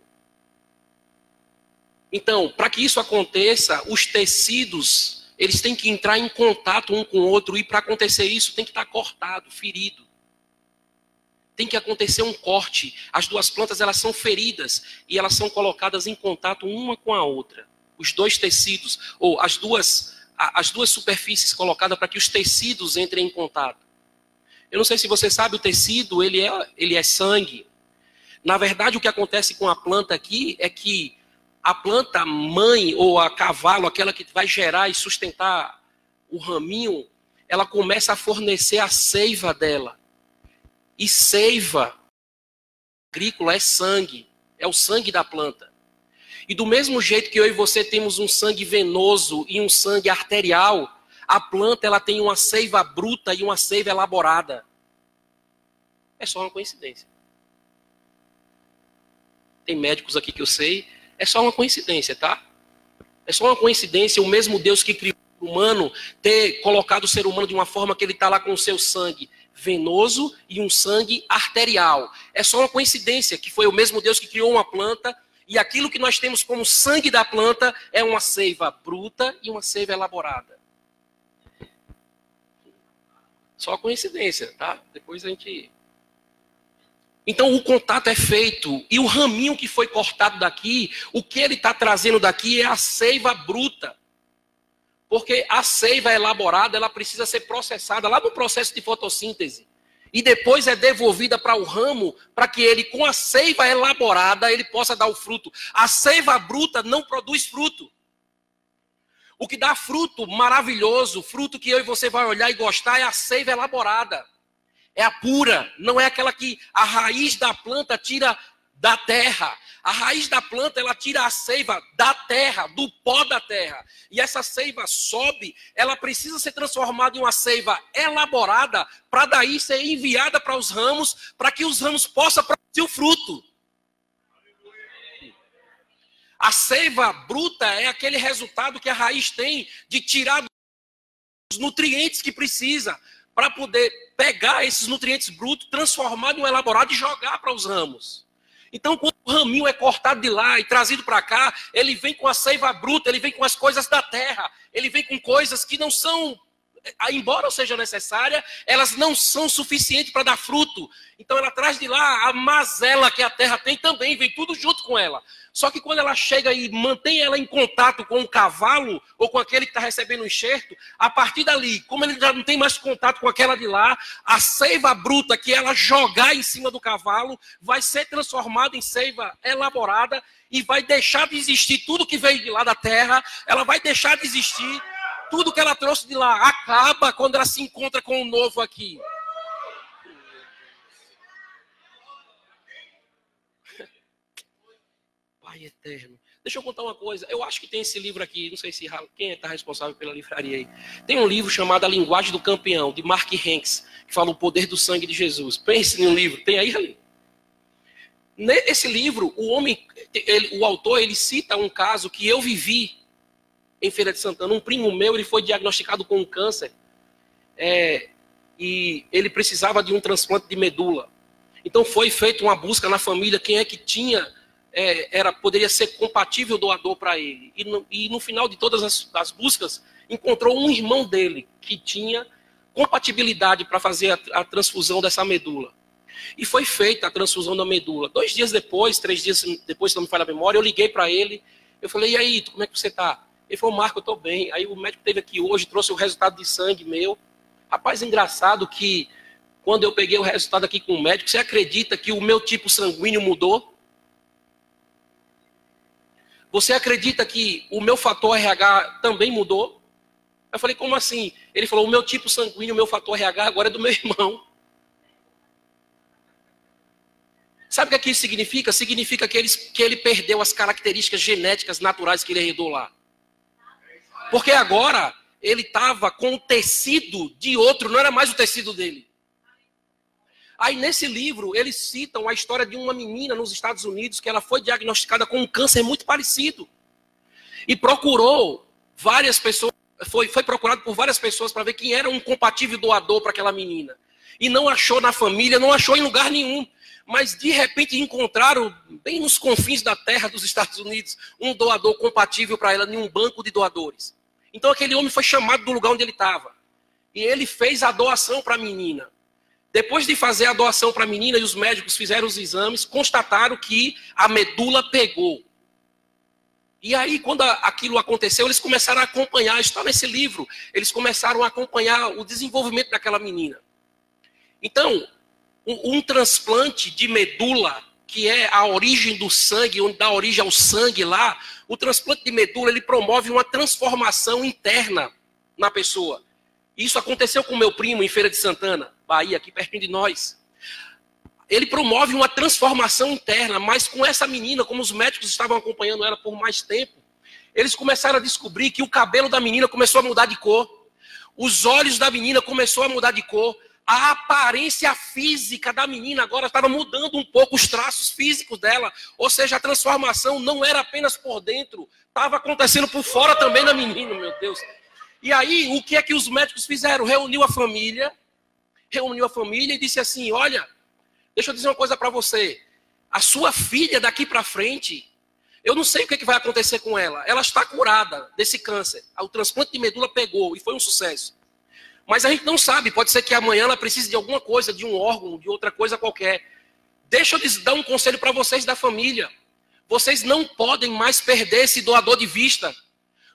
Então, para que isso aconteça, os tecidos, eles têm que entrar em contato um com o outro. E para acontecer isso, tem que estar cortado, ferido. Tem que acontecer um corte. As duas plantas, elas são feridas e elas são colocadas em contato uma com a outra. Os dois tecidos, ou as duas superfícies colocadas para que os tecidos entrem em contato. Eu não sei se você sabe, o tecido, ele é sangue. Na verdade, o que acontece com a planta aqui é que a planta mãe, ou a cavalo, aquela que vai gerar e sustentar o raminho, ela começa a fornecer a seiva dela. E seiva agrícola é sangue, é o sangue da planta. E do mesmo jeito que eu e você temos um sangue venoso e um sangue arterial, a planta ela tem uma seiva bruta e uma seiva elaborada. É só uma coincidência. Tem médicos aqui que eu sei, é só uma coincidência, tá? É só uma coincidência o mesmo Deus que criou o humano ter colocado o ser humano de uma forma que ele está lá com o seu sangue venoso e um sangue arterial. É só uma coincidência que foi o mesmo Deus que criou uma planta e aquilo que nós temos como sangue da planta é uma seiva bruta e uma seiva elaborada. Só coincidência, tá? Depois a gente... Então o contato é feito e o raminho que foi cortado daqui, o que ele está trazendo daqui é a seiva bruta. Porque a seiva elaborada, ela precisa ser processada lá no processo de fotossíntese. E depois é devolvida para o ramo, para que ele, com a seiva elaborada, ele possa dar o fruto. A seiva bruta não produz fruto. O que dá fruto maravilhoso, fruto que eu e você vai olhar e gostar, é a seiva elaborada. É a pura, não é aquela que a raiz da planta tira da terra. A raiz da planta, ela tira a seiva da terra, do pó da terra. E essa seiva sobe, ela precisa ser transformada em uma seiva elaborada, para daí ser enviada para os ramos, para que os ramos possam produzir o fruto. A seiva bruta é aquele resultado que a raiz tem de tirar os nutrientes que precisa, para poder pegar esses nutrientes brutos, transformar em um elaborado e jogar para os ramos. Então, quando o raminho é cortado de lá e trazido para cá, ele vem com a seiva bruta, ele vem com as coisas da terra, ele vem com coisas que não são, embora seja necessária, elas não são suficientes para dar fruto. Então, ela traz de lá a mazela que a terra tem também, vem tudo junto com ela. Só que quando ela chega e mantém ela em contato com o cavalo, ou com aquele que está recebendo o enxerto, a partir dali, como ele já não tem mais contato com aquela de lá, a seiva bruta que ela jogar em cima do cavalo, vai ser transformada em seiva elaborada e vai deixar de existir tudo que veio de lá da terra, ela vai deixar de existir, tudo que ela trouxe de lá acaba quando ela se encontra com o novo aqui. Pai eterno. Deixa eu contar uma coisa. Eu acho que tem esse livro aqui, não sei se quem está responsável pela livraria aí. Tem um livro chamado A Linguagem do Campeão, de Mark Hanks, que fala o poder do sangue de Jesus. Pense num livro, tem aí ali. Nesse livro, o autor, ele cita um caso que eu vivi. em Feira de Santana. Um primo meu, ele foi diagnosticado com um câncer e ele precisava de um transplante de medula. Então foi feita uma busca na família, quem é que tinha, poderia ser compatível doador para ele. E no final de todas as buscas, encontrou um irmão dele que tinha compatibilidade para fazer a transfusão dessa medula. E foi feita a transfusão da medula. 2 dias depois, 3 dias depois, se não me falha a memória, eu liguei para ele. Eu falei, e aí, como é que você está? Ele falou, Marco, eu estou bem. Aí o médico esteve aqui hoje, trouxe o resultado de sangue meu. Rapaz, engraçado que quando eu peguei o resultado aqui com o médico, você acredita que o meu tipo sanguíneo mudou? Você acredita que o meu fator RH também mudou? Eu falei, como assim? Ele falou, o meu tipo sanguíneo, o meu fator RH agora é do meu irmão. Sabe o que isso significa? Significa que ele perdeu as características genéticas naturais que ele herdou lá. Porque agora ele estava com o tecido de outro, não era mais o tecido dele. Aí nesse livro eles citam a história de uma menina nos Estados Unidos que ela foi diagnosticada com um câncer muito parecido. E procurou várias pessoas, foi procurado por várias pessoas para ver quem era um compatível doador para aquela menina. E não achou na família, não achou em lugar nenhum. Mas de repente encontraram, bem nos confins da terra dos Estados Unidos, um doador compatível para ela, em um banco de doadores. Então aquele homem foi chamado do lugar onde ele estava. E ele fez a doação para a menina. Depois de fazer a doação para a menina e os médicos fizeram os exames, constataram que a medula pegou. E aí, quando aquilo aconteceu, eles começaram a acompanhar, está nesse livro, eles começaram a acompanhar o desenvolvimento daquela menina. Então, um transplante de medula, que é a origem do sangue, onde dá origem ao sangue lá, o transplante de medula, ele promove uma transformação interna na pessoa. Isso aconteceu com o meu primo em Feira de Santana, Bahia, aqui pertinho de nós. Ele promove uma transformação interna, mas com essa menina, como os médicos estavam acompanhando ela por mais tempo, eles começaram a descobrir que o cabelo da menina começou a mudar de cor, os olhos da menina começaram a mudar de cor, a aparência física da menina agora estava mudando um pouco os traços físicos dela. Ou seja, a transformação não era apenas por dentro, estava acontecendo por fora também da menina, meu Deus. E aí, o que é que os médicos fizeram? Reuniu a família e disse assim, olha, deixa eu dizer uma coisa para você. A sua filha daqui para frente, eu não sei o que é que vai acontecer com ela. Ela está curada desse câncer. O transplante de medula pegou e foi um sucesso. Mas a gente não sabe, pode ser que amanhã ela precise de alguma coisa, de um órgão, de outra coisa qualquer. Deixa eu dar um conselho para vocês da família. Vocês não podem mais perder esse doador de vista.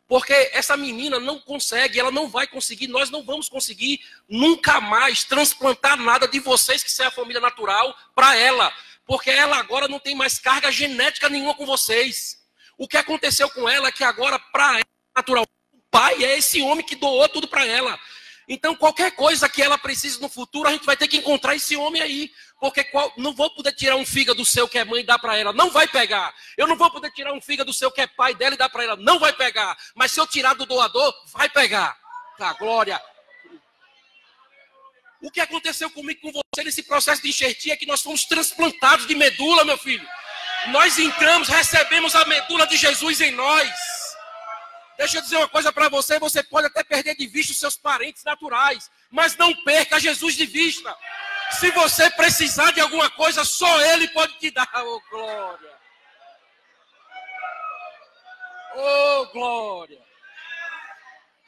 Porque essa menina não consegue, ela não vai conseguir, nós não vamos conseguir nunca mais transplantar nada de vocês, que são a família natural, para ela. Porque ela agora não tem mais carga genética nenhuma com vocês. O que aconteceu com ela é que agora, para ela, natural, o pai é esse homem que doou tudo para ela. Então, qualquer coisa que ela precise no futuro, a gente vai ter que encontrar esse homem aí. Porque não vou poder tirar um fígado seu que é mãe e dar para ela. Não vai pegar. Eu não vou poder tirar um fígado seu que é pai dela e dar para ela. Não vai pegar. Mas se eu tirar do doador, vai pegar. Tá, glória. O que aconteceu comigo com você nesse processo de enxertia é que nós fomos transplantados de medula, meu filho. Nós entramos, recebemos a medula de Jesus em nós. Deixa eu dizer uma coisa para você, você pode até perder de vista os seus parentes naturais, mas não perca Jesus de vista. Se você precisar de alguma coisa, só Ele pode te dar. Oh, glória! Oh, glória!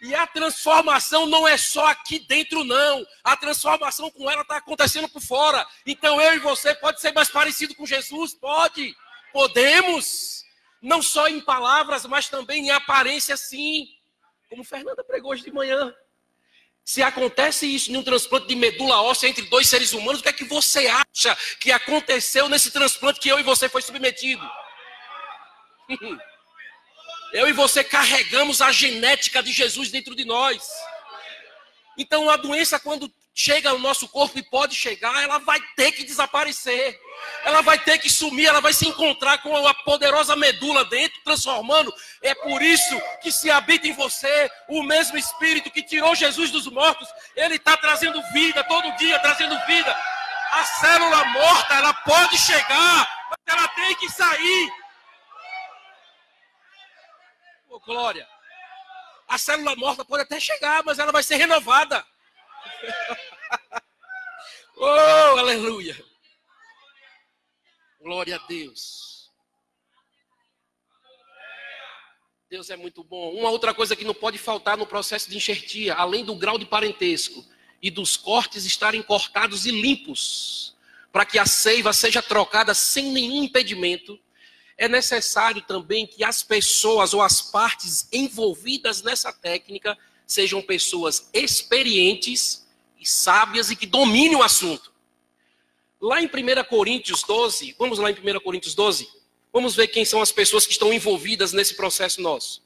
E a transformação não é só aqui dentro, não. A transformação com ela está acontecendo por fora. Então eu e você pode ser mais parecido com Jesus? Pode. Podemos. Não só em palavras, mas também em aparência, sim. Como Fernanda pregou hoje de manhã. Se acontece isso em um transplante de medula óssea entre 2 seres humanos, o que é que você acha que aconteceu nesse transplante que eu e você foi submetido? Eu e você carregamos a genética de Jesus dentro de nós. Então a doença, quando chega no nosso corpo e pode chegar, ela vai ter que desaparecer. Ela vai ter que sumir, ela vai se encontrar com a poderosa medula dentro, transformando. É por isso que se habita em você o mesmo Espírito que tirou Jesus dos mortos. Ele está trazendo vida, todo dia trazendo vida. A célula morta, ela pode chegar, mas ela tem que sair. Oh, glória. A célula morta pode até chegar, mas ela vai ser renovada. Oh, aleluia. Glória a Deus. Deus é muito bom. Uma outra coisa que não pode faltar no processo de enxertia, além do grau de parentesco e dos cortes estarem cortados e limpos, para que a seiva seja trocada sem nenhum impedimento, é necessário também que as pessoas ou as partes envolvidas nessa técnica sejam pessoas experientes e sábias e que dominem o assunto. Lá em 1 Coríntios 12, vamos lá em 1 Coríntios 12, vamos ver quem são as pessoas que estão envolvidas nesse processo nosso.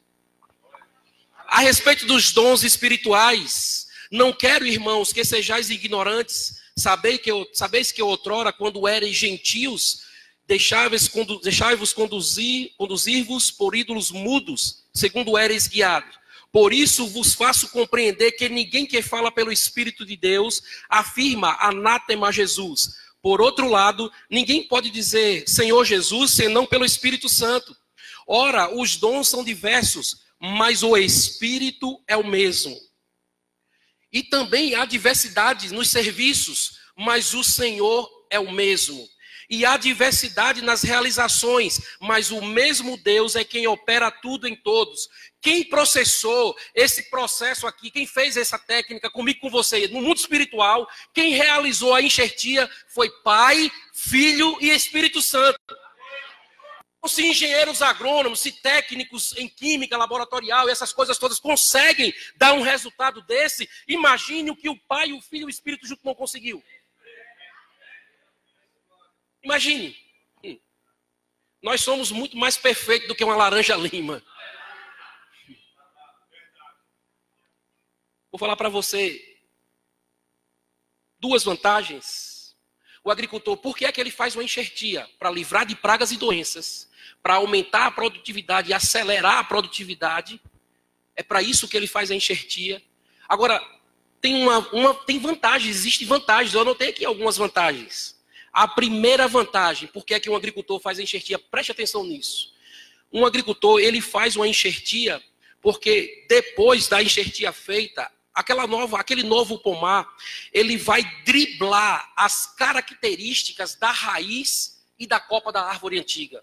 A respeito dos dons espirituais, não quero, irmãos, que sejais ignorantes, sabeis que outrora, quando ereis gentios, deixai-vos conduzir-vos por ídolos mudos, segundo ereis guiados. Por isso vos faço compreender que ninguém que fala pelo Espírito de Deus afirma anátema Jesus. Por outro lado, ninguém pode dizer Senhor Jesus senão pelo Espírito Santo. Ora, os dons são diversos, mas o Espírito é o mesmo. E também há diversidade nos serviços, mas o Senhor é o mesmo. E há diversidade nas realizações, mas o mesmo Deus é quem opera tudo em todos. Quem processou esse processo aqui, quem fez essa técnica comigo, com você, no mundo espiritual, quem realizou a enxertia foi Pai, Filho e Espírito Santo. Se engenheiros agrônomos, se técnicos em química laboratorial e essas coisas todas conseguem dar um resultado desse, imagine o que o Pai, o Filho e o Espírito junto não conseguiu. Imagine. Nós somos muito mais perfeitos do que uma laranja lima. Vou falar para você duas vantagens. O agricultor, por que é que ele faz uma enxertia? Para livrar de pragas e doenças, para aumentar a produtividade e acelerar a produtividade. É para isso que ele faz a enxertia. Agora, tem vantagens, existem vantagens. Eu anotei aqui algumas vantagens. A primeira vantagem, por que é que um agricultor faz a enxertia? Preste atenção nisso. Um agricultor, ele faz uma enxertia porque depois da enxertia feita, aquele novo pomar, ele vai driblar as características da raiz e da copa da árvore antiga.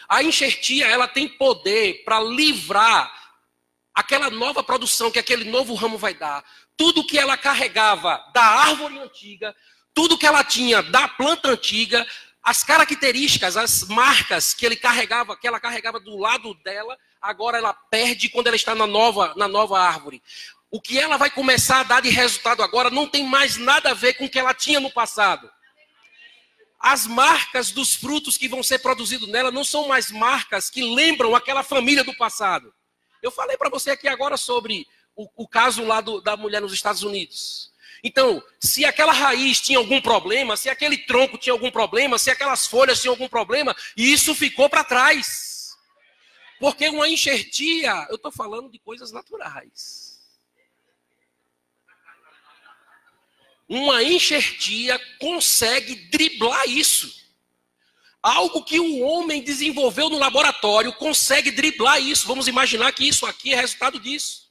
A enxertia, ela tem poder para livrar aquela nova produção que aquele novo ramo vai dar. Tudo que ela carregava da árvore antiga, tudo que ela tinha da planta antiga, as características, as marcas que ela carregava do lado dela, agora ela perde quando ela está na nova árvore. O que ela vai começar a dar de resultado agora não tem mais nada a ver com o que ela tinha no passado. As marcas dos frutos que vão ser produzidos nela não são mais marcas que lembram aquela família do passado. Eu falei para você aqui agora sobre o caso lá da mulher nos Estados Unidos. Então, se aquela raiz tinha algum problema, se aquele tronco tinha algum problema, se aquelas folhas tinham algum problema, isso ficou para trás. Porque uma enxertia, eu estou falando de coisas naturais. Uma enxertia consegue driblar isso. Algo que o homem desenvolveu no laboratório consegue driblar isso. Vamos imaginar que isso aqui é resultado disso.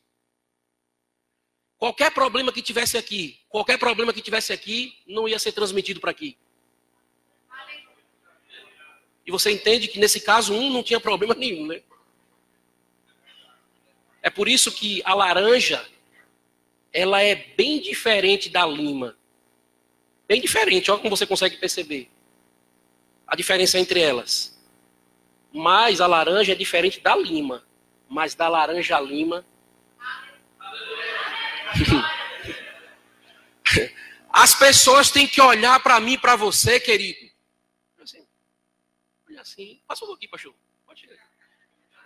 Qualquer problema que tivesse aqui, não ia ser transmitido para aqui. E você entende que nesse caso não tinha problema nenhum, né? É por isso que a laranja, ela é bem diferente da lima. Bem diferente, olha como você consegue perceber a diferença entre elas. Mas a laranja é diferente da lima. Mas da laranja lima... As pessoas têm que olhar para mim, para você, querido. Assim, olha assim. Passa um pouquinho, pastor. Pode chegar.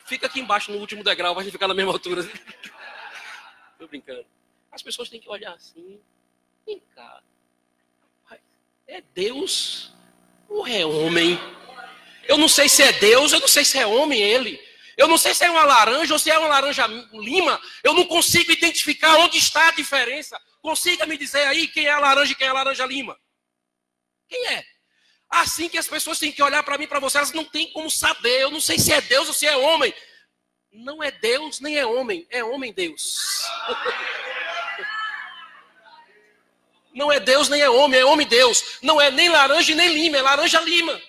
Fica aqui embaixo no último degrau, vai ficar na mesma altura. Tô brincando. As pessoas têm que olhar assim. Vem cá. É Deus ou é homem? Eu não sei se é Deus, eu não sei se é homem ele. Eu não sei se é uma laranja ou se é uma laranja lima. Eu não consigo identificar onde está a diferença. Consiga me dizer aí quem é a laranja e quem é a laranja lima. Quem é? Assim que as pessoas têm que olhar para mim e para você, elas não têm como saber. Eu não sei se é Deus ou se é homem. Não é Deus nem é homem Deus. Não é Deus nem é homem Deus. Não é nem laranja nem lima, é laranja lima.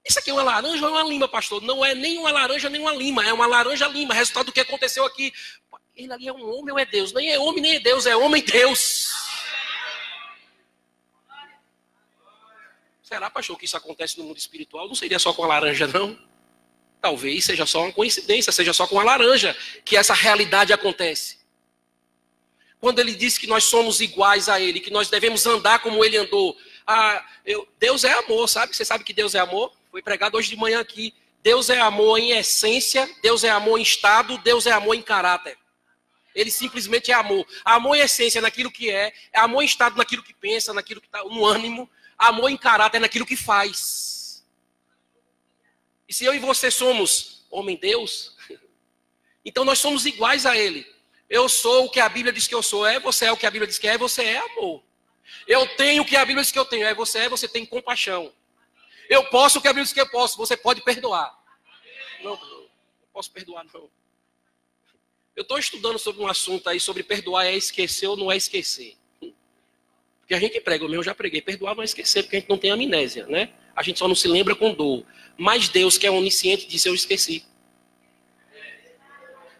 Isso aqui é uma laranja ou é uma lima, pastor? Não é nem uma laranja nem uma lima, é uma laranja lima. Resultado do que aconteceu aqui. Ele ali é um homem ou é Deus? Nem é homem nem é Deus, é homem Deus. Será, pastor, que isso acontece no mundo espiritual? Não seria só com a laranja, não? Talvez seja só uma coincidência, seja só com a laranja que essa realidade acontece. Quando ele diz que nós somos iguais a ele, que nós devemos andar como ele andou. Deus é amor, sabe? Você sabe que Deus é amor? Foi pregado hoje de manhã aqui. Deus é amor em essência, Deus é amor em estado, Deus é amor em caráter. Ele simplesmente é amor. Amor em essência naquilo que é amor em estado naquilo que pensa, naquilo que está no ânimo, amor em caráter naquilo que faz. E se eu e você somos homem-deus, então nós somos iguais a ele. Eu sou o que a Bíblia diz que eu sou, você é o que a Bíblia diz que é, você é amor. Eu tenho o que a Bíblia diz que eu tenho, você tem compaixão. Eu posso o que a Bíblia diz que eu posso, você pode perdoar. Não posso perdoar, não. Eu estou estudando sobre um assunto aí, sobre perdoar é esquecer ou não é esquecer. Porque a gente prega, eu já preguei, perdoar não é esquecer, porque a gente não tem amnésia, né? A gente só não se lembra com dor. Mas Deus, que é onisciente, disse, eu esqueci.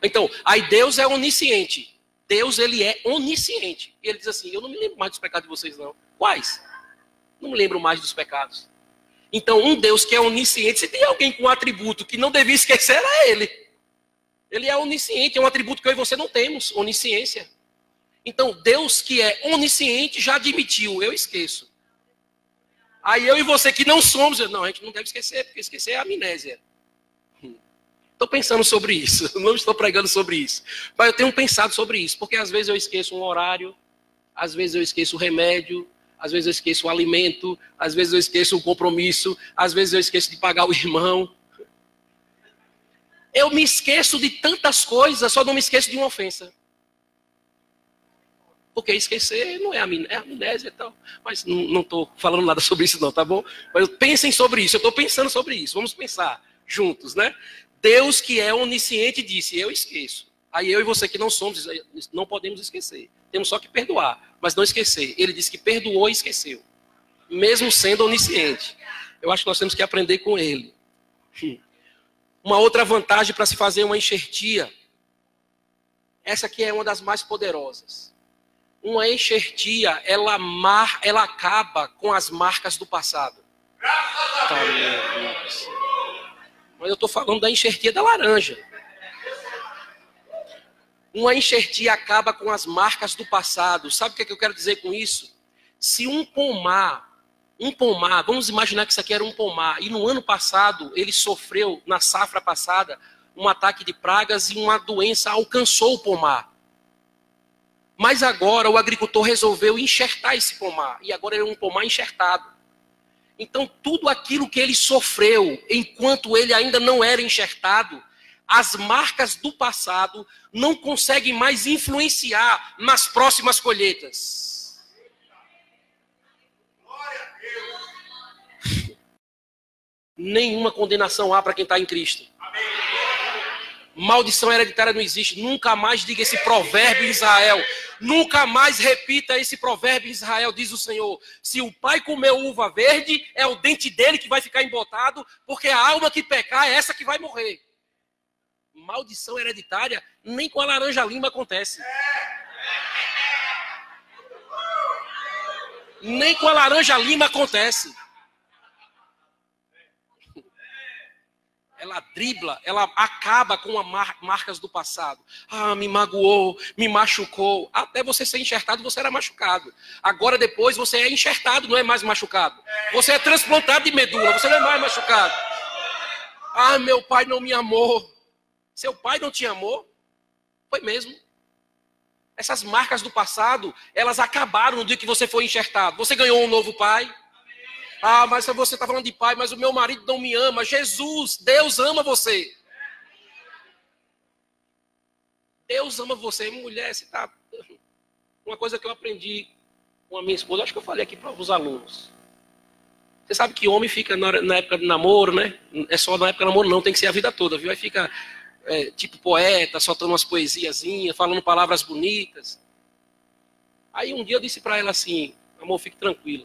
Então, aí Deus é onisciente. Deus, ele é onisciente. E ele diz assim, eu não me lembro mais dos pecados de vocês, não. Quais? Não me lembro mais dos pecados. Então, um Deus que é onisciente, se tem alguém com um atributo que não devia esquecer, era ele. Ele é onisciente, é um atributo que eu e você não temos, onisciência. Então, Deus que é onisciente já admitiu, eu esqueço. Aí eu e você que não somos, não, a gente não deve esquecer, porque esquecer é amnésia. Estou pensando sobre isso, não estou pregando sobre isso. Mas eu tenho pensado sobre isso, porque às vezes eu esqueço um horário, às vezes eu esqueço o remédio, às vezes eu esqueço o alimento, às vezes eu esqueço o compromisso, às vezes eu esqueço de pagar o irmão. Eu me esqueço de tantas coisas, só não me esqueço de uma ofensa. Porque esquecer não é amnésia e tal. Mas não estou falando nada sobre isso não, tá bom? Mas pensem sobre isso, eu estou pensando sobre isso. Vamos pensar juntos, né? Deus que é onisciente disse, eu esqueço. Aí eu e você que não somos, não podemos esquecer. Temos só que perdoar, mas não esquecer. Ele disse que perdoou e esqueceu. Mesmo sendo onisciente. Eu acho que nós temos que aprender com ele. Uma outra vantagem para se fazer uma enxertia. Essa aqui é uma das mais poderosas. Uma enxertia, ela acaba com as marcas do passado. Tá, meu Deus. Mas eu estou falando da enxertia da laranja. Uma enxertia acaba com as marcas do passado. Sabe o que eu quero dizer com isso? Se um pomar, vamos imaginar que isso aqui era um pomar, e no ano passado ele sofreu, na safra passada, um ataque de pragas e uma doença alcançou o pomar. Mas agora o agricultor resolveu enxertar esse pomar, e agora ele é um pomar enxertado. Então, tudo aquilo que ele sofreu, enquanto ele ainda não era enxertado, as marcas do passado não conseguem mais influenciar nas próximas colheitas. Nenhuma condenação há para quem está em Cristo. Maldição hereditária não existe. Nunca mais diga esse provérbio em Israel. Nunca mais repita esse provérbio em Israel, diz o Senhor. Se o pai comeu uva verde, é o dente dele que vai ficar embotado, porque a alma que pecar é essa que vai morrer. Maldição hereditária, nem com a laranja lima acontece. Nem com a laranja lima acontece. Ela dribla, ela acaba com as marcas do passado. Ah, me magoou, me machucou. Até você ser enxertado, você era machucado. Agora, depois, você é enxertado, não é mais machucado. Você é transplantado de medula, você não é mais machucado. Ah, meu pai não me amou. Seu pai não te amou? Foi mesmo. Essas marcas do passado, elas acabaram no dia que você foi enxertado. Você ganhou um novo pai. Ah, mas você está falando de pai, mas o meu marido não me ama. Jesus, Deus ama você. Deus ama você. Mulher, você está... Uma coisa que eu aprendi com a minha esposa, acho que eu falei aqui para os alunos. Você sabe que homem fica na época de namoro, né? É só na época de namoro, não, tem que ser a vida toda, viu? Aí fica tipo poeta, soltando umas poesiazinhas, falando palavras bonitas. Aí um dia eu disse para ela assim, amor, fique tranquila,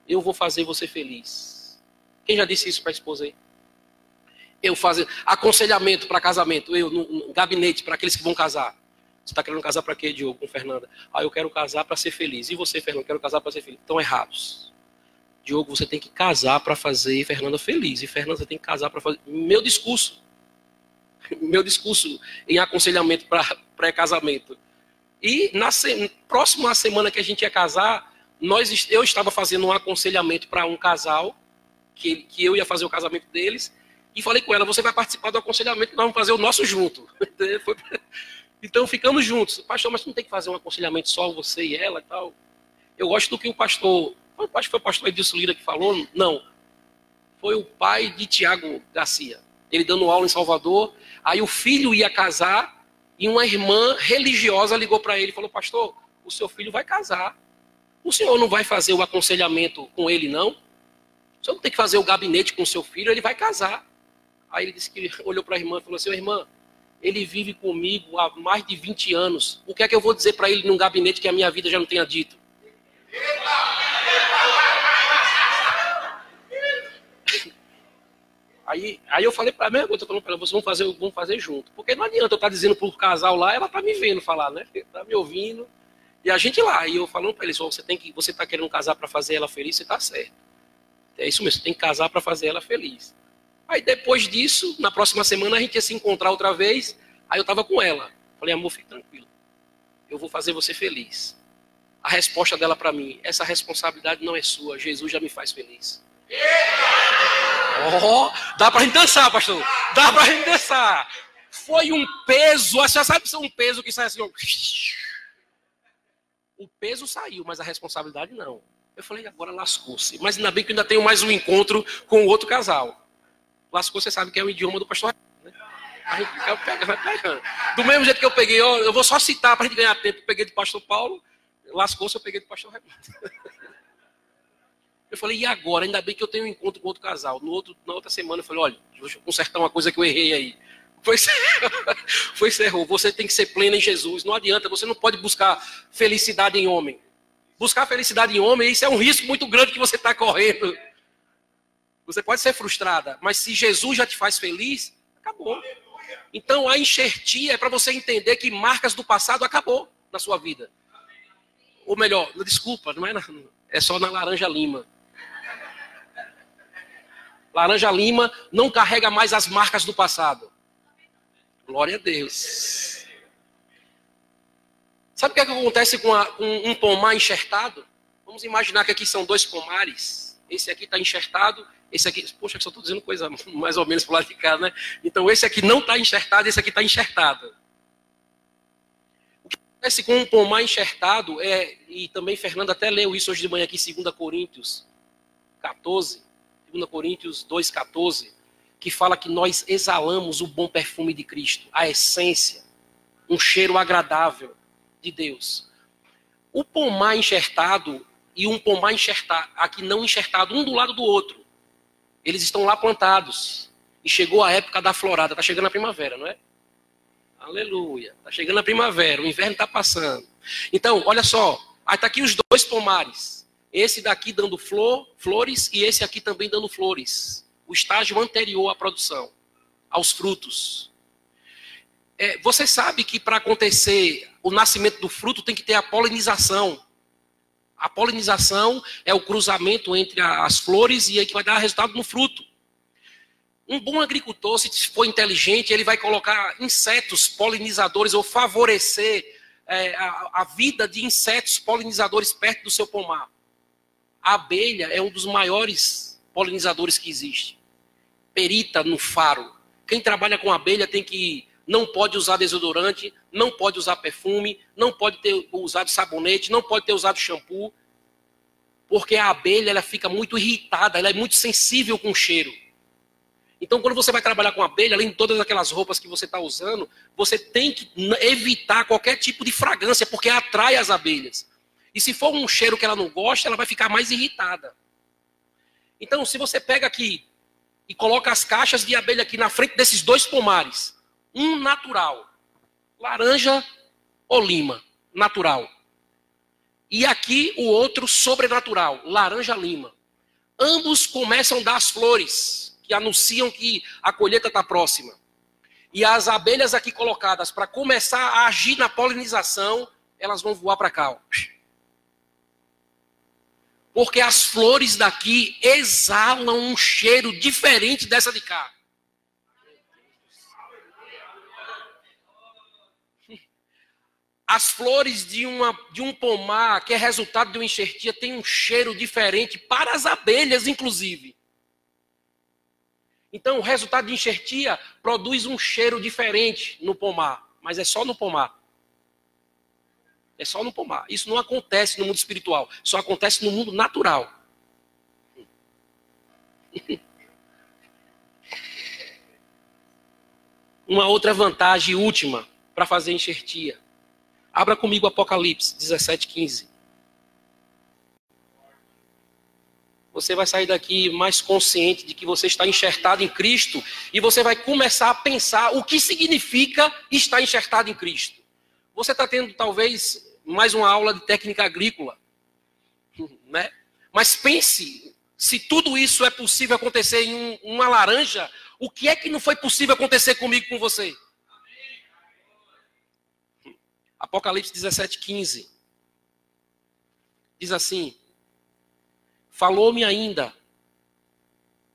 eu vou fazer você feliz. Quem já disse isso para a esposa aí? Eu fazer aconselhamento para casamento, eu no gabinete para aqueles que vão casar. Você está querendo casar para quê, Diogo, com Fernanda? Eu quero casar para ser feliz. E você, Fernanda? Quero casar para ser feliz. Estão errados. Diogo, você tem que casar para fazer Fernanda feliz. E Fernanda, você tem que casar para fazer... Meu discurso em aconselhamento para pré-casamento. E próximo à semana que a gente ia casar, eu estava fazendo um aconselhamento para um casal, que eu ia fazer o casamento deles, e falei com ela, você vai participar do aconselhamento, nós vamos fazer o nosso junto. Então ficamos juntos. Pastor, mas não tem que fazer um aconselhamento só você e ela e tal? Eu gosto do que o pastor... Acho que foi o pastor Edilson Lira que falou. Não. Foi o pai de Tiago Garcia. Ele dando aula em Salvador. Aí o filho ia casar e uma irmã religiosa ligou para ele e falou, pastor, o seu filho vai casar. O senhor não vai fazer o aconselhamento com ele, não? O senhor não tem que fazer o gabinete com o seu filho, ele vai casar. Aí ele disse que olhou para a irmã e falou assim, irmã, ele vive comigo há mais de 20 anos. O que é que eu vou dizer para ele num gabinete que a minha vida já não tenha dito? Aí eu falei para ela, vocês vamos fazer junto. Porque não adianta eu estar dizendo para o casal lá, ela está me vendo falar, né? Está me ouvindo. E a gente lá. E eu falando para eles, você está querendo casar para fazer ela feliz, você está certo. É isso mesmo, você tem que casar para fazer ela feliz. Aí depois disso, na próxima semana a gente ia se encontrar outra vez. Aí eu estava com ela. Falei, amor, fique tranquilo. Eu vou fazer você feliz. A resposta dela para mim, essa responsabilidade não é sua. Jesus já me faz feliz. Dá pra gente dançar, pastor. Dá pra gente dançar. Foi um peso, você sabe que é um peso que sai assim. O peso saiu, mas a responsabilidade não. Eu falei, agora lascou-se. Mas ainda bem que eu ainda tenho mais um encontro com o outro casal. Lascou, você sabe que é o idioma do pastor. Né? A gente vai pegando. Do mesmo jeito que eu peguei, eu vou só citar para a gente ganhar tempo. Eu peguei do pastor Paulo, lascou-se, eu peguei do pastor Raimundo. Eu falei, e agora? Ainda bem que eu tenho um encontro com outro casal. Na outra semana eu falei, olha, deixa eu consertar uma coisa que eu errei aí. Foi errou. Você tem que ser pleno em Jesus. Não adianta, você não pode buscar felicidade em homem. Buscar felicidade em homem, isso é um risco muito grande que você está correndo. Você pode ser frustrada, mas se Jesus já te faz feliz, acabou. Então a enxertia é para você entender que marcas do passado acabou na sua vida. Ou melhor, desculpa, não é só na laranja lima. Laranja lima não carrega mais as marcas do passado. Glória a Deus. Sabe o que acontece com um pomar enxertado? Vamos imaginar que aqui são 2 pomares. Esse aqui está enxertado. Esse aqui, poxa, só estou dizendo coisa mais ou menos para o lado de cá, né? Então esse aqui não está enxertado, esse aqui está enxertado. O que acontece com um pomar enxertado e também Fernando até leu isso hoje de manhã aqui, 2 Coríntios 14, 2 Coríntios 2,14, que fala que nós exalamos o bom perfume de Cristo, a essência, um cheiro agradável de Deus. O pomar enxertado e um pomar enxertado, aqui não enxertado, um do lado do outro. Eles estão lá plantados. E chegou a época da florada. Está chegando a primavera, não é? Aleluia. Está chegando a primavera. O inverno está passando. Então, olha só. Aí está aqui os 2 pomares. Esse daqui dando flores e esse aqui também dando flores. O estágio anterior à produção, aos frutos. Você sabe que para acontecer o nascimento do fruto tem que ter a polinização. A polinização é o cruzamento entre as flores e é que vai dar resultado no fruto. Um bom agricultor, se for inteligente, ele vai colocar insetos polinizadores ou favorecer a vida de insetos polinizadores perto do seu pomar. A abelha é um dos maiores polinizadores que existe. Perita no faro. Quem trabalha com abelha não pode usar desodorante, não pode usar perfume, não pode ter usado sabonete, não pode ter usado shampoo, porque a abelha ela fica muito irritada, ela é muito sensível com o cheiro. Então, quando você vai trabalhar com abelha, além de todas aquelas roupas que você está usando, você tem que evitar qualquer tipo de fragrância, porque atrai as abelhas. E se for um cheiro que ela não gosta, ela vai ficar mais irritada. Então, se você pega aqui e coloca as caixas de abelha aqui na frente desses dois pomares, um natural, laranja ou lima, natural. E aqui o outro sobrenatural, laranja-lima. Ambos começam a dar as flores, que anunciam que a colheita está próxima. E as abelhas aqui colocadas para começar a agir na polinização, elas vão voar para cá. Ó. Porque as flores daqui exalam um cheiro diferente dessa de cá. As flores de um pomar, que é resultado de uma enxertia, tem um cheiro diferente para as abelhas, inclusive. Então, o resultado de enxertia produz um cheiro diferente no pomar. Mas é só no pomar. É só no pomar. Isso não acontece no mundo espiritual. Só acontece no mundo natural. Uma outra vantagem última para fazer enxertia. Abra comigo Apocalipse 17:15. Você vai sair daqui mais consciente de que você está enxertado em Cristo e você vai começar a pensar o que significa estar enxertado em Cristo. Você está tendo talvez mais uma aula de técnica agrícola, né? Mas pense, se tudo isso é possível acontecer em uma laranja, o que é que não foi possível acontecer comigo e com você? Apocalipse 17:15. Diz assim: falou-me ainda.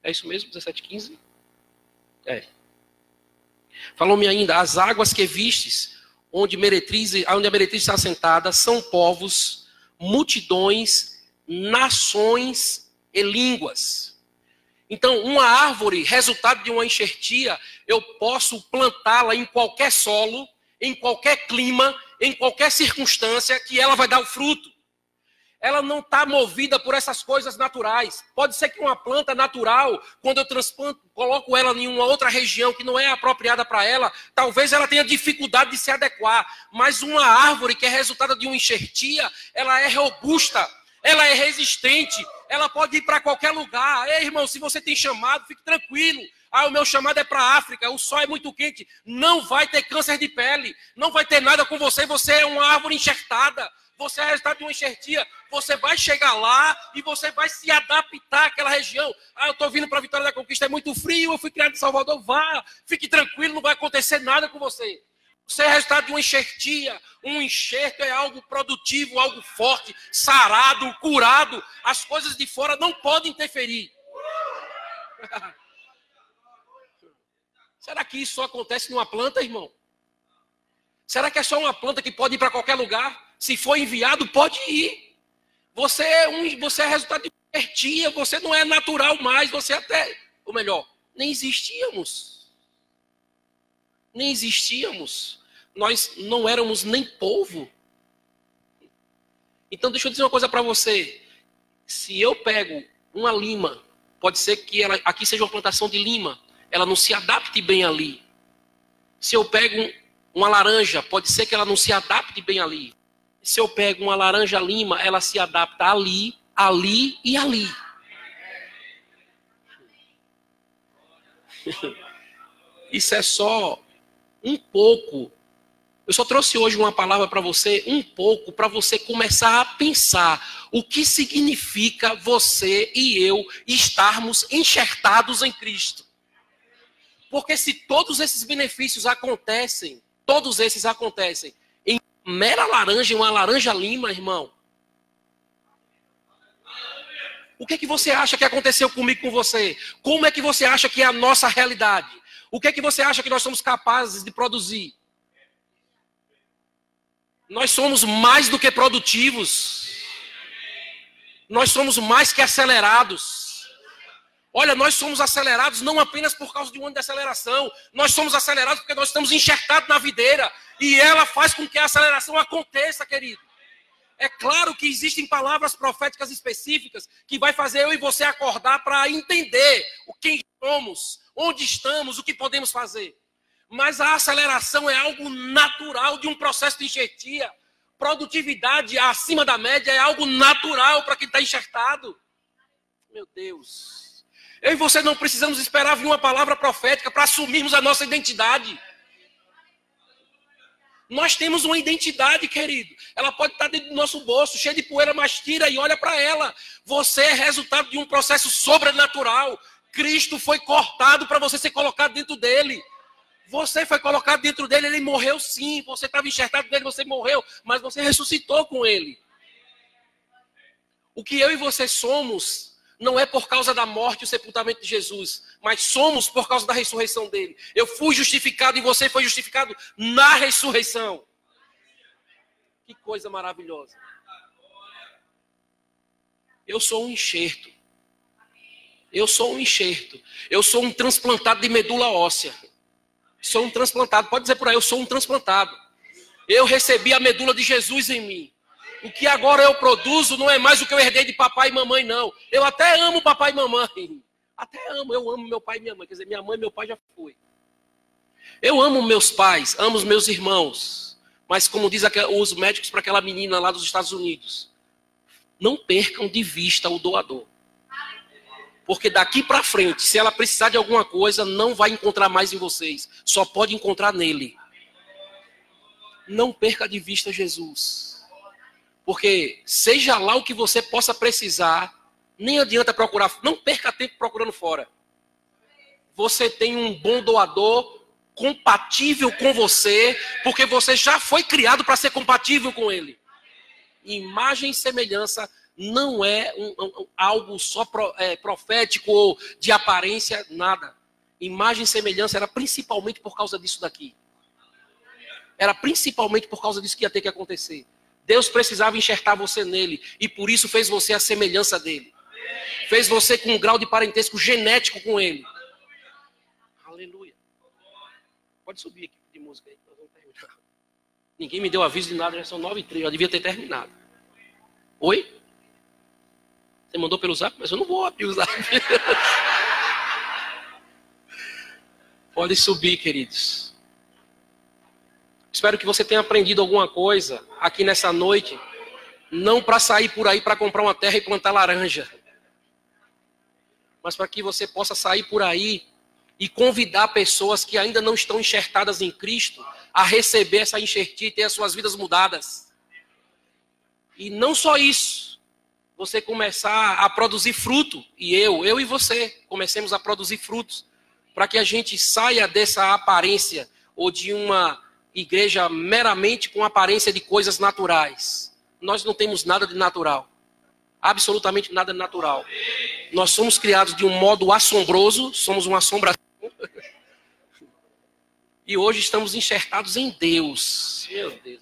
É isso mesmo, 17:15? É. Falou-me ainda, as águas que vistes, onde a meretriz está assentada, são povos, multidões, nações e línguas. Então, uma árvore, resultado de uma enxertia, eu posso plantá-la em qualquer solo, em qualquer clima, em qualquer circunstância, que ela vai dar o fruto. Ela não está movida por essas coisas naturais. Pode ser que uma planta natural, quando eu transplanto, coloco ela em uma outra região que não é apropriada para ela, talvez ela tenha dificuldade de se adequar. Mas uma árvore que é resultado de uma enxertia, ela é robusta, ela é resistente, ela pode ir para qualquer lugar. Ei, irmão, se você tem chamado, fique tranquilo. O meu chamado é para a África, o sol é muito quente. Não vai ter câncer de pele, não vai ter nada com você, você é uma árvore enxertada. Você é resultado de uma enxertia, você vai chegar lá e você vai se adaptar àquela região. Eu estou vindo para a Vitória da Conquista, é muito frio, eu fui criado em Salvador, vá, fique tranquilo, não vai acontecer nada com você. Você é resultado de uma enxertia, um enxerto é algo produtivo, algo forte, sarado, curado. As coisas de fora não podem interferir. Será que isso só acontece numa planta, irmão? Será que é só uma planta que pode ir para qualquer lugar? Se for enviado, pode ir. Você é resultado de enxertia, você não é natural mais, você até, ou melhor, nem existíamos. Nem existíamos. Nós não éramos nem povo. Então deixa eu dizer uma coisa para você. Se eu pego uma lima, pode ser que aqui seja uma plantação de lima, ela não se adapte bem ali. Se eu pego uma laranja, pode ser que ela não se adapte bem ali. Se eu pego uma laranja lima, ela se adapta ali, ali e ali. Isso é só um pouco. Eu só trouxe hoje uma palavra para você, um pouco, para você começar a pensar o que significa você e eu estarmos enxertados em Cristo. Porque se todos esses benefícios acontecem, todos esses acontecem em mera laranja, uma laranja lima, irmão. O que é que você acha que aconteceu comigo, com você? Como é que você acha que é a nossa realidade? O que é que você acha que nós somos capazes de produzir? Nós somos mais do que produtivos. Nós somos mais que acelerados. Olha, nós somos acelerados não apenas por causa de um ano de aceleração. Nós somos acelerados porque nós estamos enxertados na videira. E ela faz com que a aceleração aconteça, querido. É claro que existem palavras proféticas específicas que vai fazer eu e você acordar para entender quem somos, onde estamos, o que podemos fazer. Mas a aceleração é algo natural de um processo de enxertia. Produtividade acima da média é algo natural para quem está enxertado. Meu Deus. Eu e você não precisamos esperar vir uma palavra profética para assumirmos a nossa identidade. Nós temos uma identidade, querido. Ela pode estar dentro do nosso bolso, cheia de poeira, mas tira e olha para ela. Você é resultado de um processo sobrenatural. Cristo foi cortado para você ser colocado dentro dele. Você foi colocado dentro dele, ele morreu sim. Você estava enxertado nele, você morreu, mas você ressuscitou com ele. O que eu e você somos não é por causa da morte e o sepultamento de Jesus, mas somos por causa da ressurreição dele. Eu fui justificado e você foi justificado na ressurreição. Que coisa maravilhosa. Eu sou um enxerto. Eu sou um enxerto. Eu sou um transplantado de medula óssea. Sou um transplantado. Pode dizer por aí, eu sou um transplantado. Eu recebi a medula de Jesus em mim. O que agora eu produzo não é mais o que eu herdei de papai e mamãe, não. Eu até amo papai e mamãe. Até amo, eu amo meu pai e minha mãe. Quer dizer, minha mãe e meu pai já foi. Eu amo meus pais, amo os meus irmãos. Mas como diz os médicos para aquela menina lá dos Estados Unidos, não percam de vista o doador. Porque daqui para frente, se ela precisar de alguma coisa, não vai encontrar mais em vocês. Só pode encontrar nele. Não perca de vista Jesus. Porque seja lá o que você possa precisar, nem adianta procurar. Não perca tempo procurando fora. Você tem um bom doador compatível com você, porque você já foi criado para ser compatível com ele. Imagem e semelhança não é algo só profético ou de aparência, nada. Imagem e semelhança era principalmente por causa disso daqui. Era principalmente por causa disso que ia ter que acontecer. Deus precisava enxertar você nele e por isso fez você a semelhança dele. Fez você com um grau de parentesco genético com ele. Aleluia. Pode subir aqui de música aí, nós vamos terminar. Ninguém me deu aviso de nada, já são 9h03, já devia ter terminado. Oi? Você mandou pelo zap, mas eu não vou abrir o zap. Pode subir, queridos. Espero que você tenha aprendido alguma coisa aqui nessa noite. Não para sair por aí para comprar uma terra e plantar laranja. Mas para que você possa sair por aí e convidar pessoas que ainda não estão enxertadas em Cristo a receber essa enxertia e ter as suas vidas mudadas. E não só isso. Você começar a produzir fruto. E eu e você, comecemos a produzir frutos. Para que a gente saia dessa aparência ou de uma igreja meramente com aparência de coisas naturais. Nós não temos nada de natural. Absolutamente nada de natural. Nós somos criados de um modo assombroso, somos uma assombração. E hoje estamos enxertados em Deus. Meu Deus.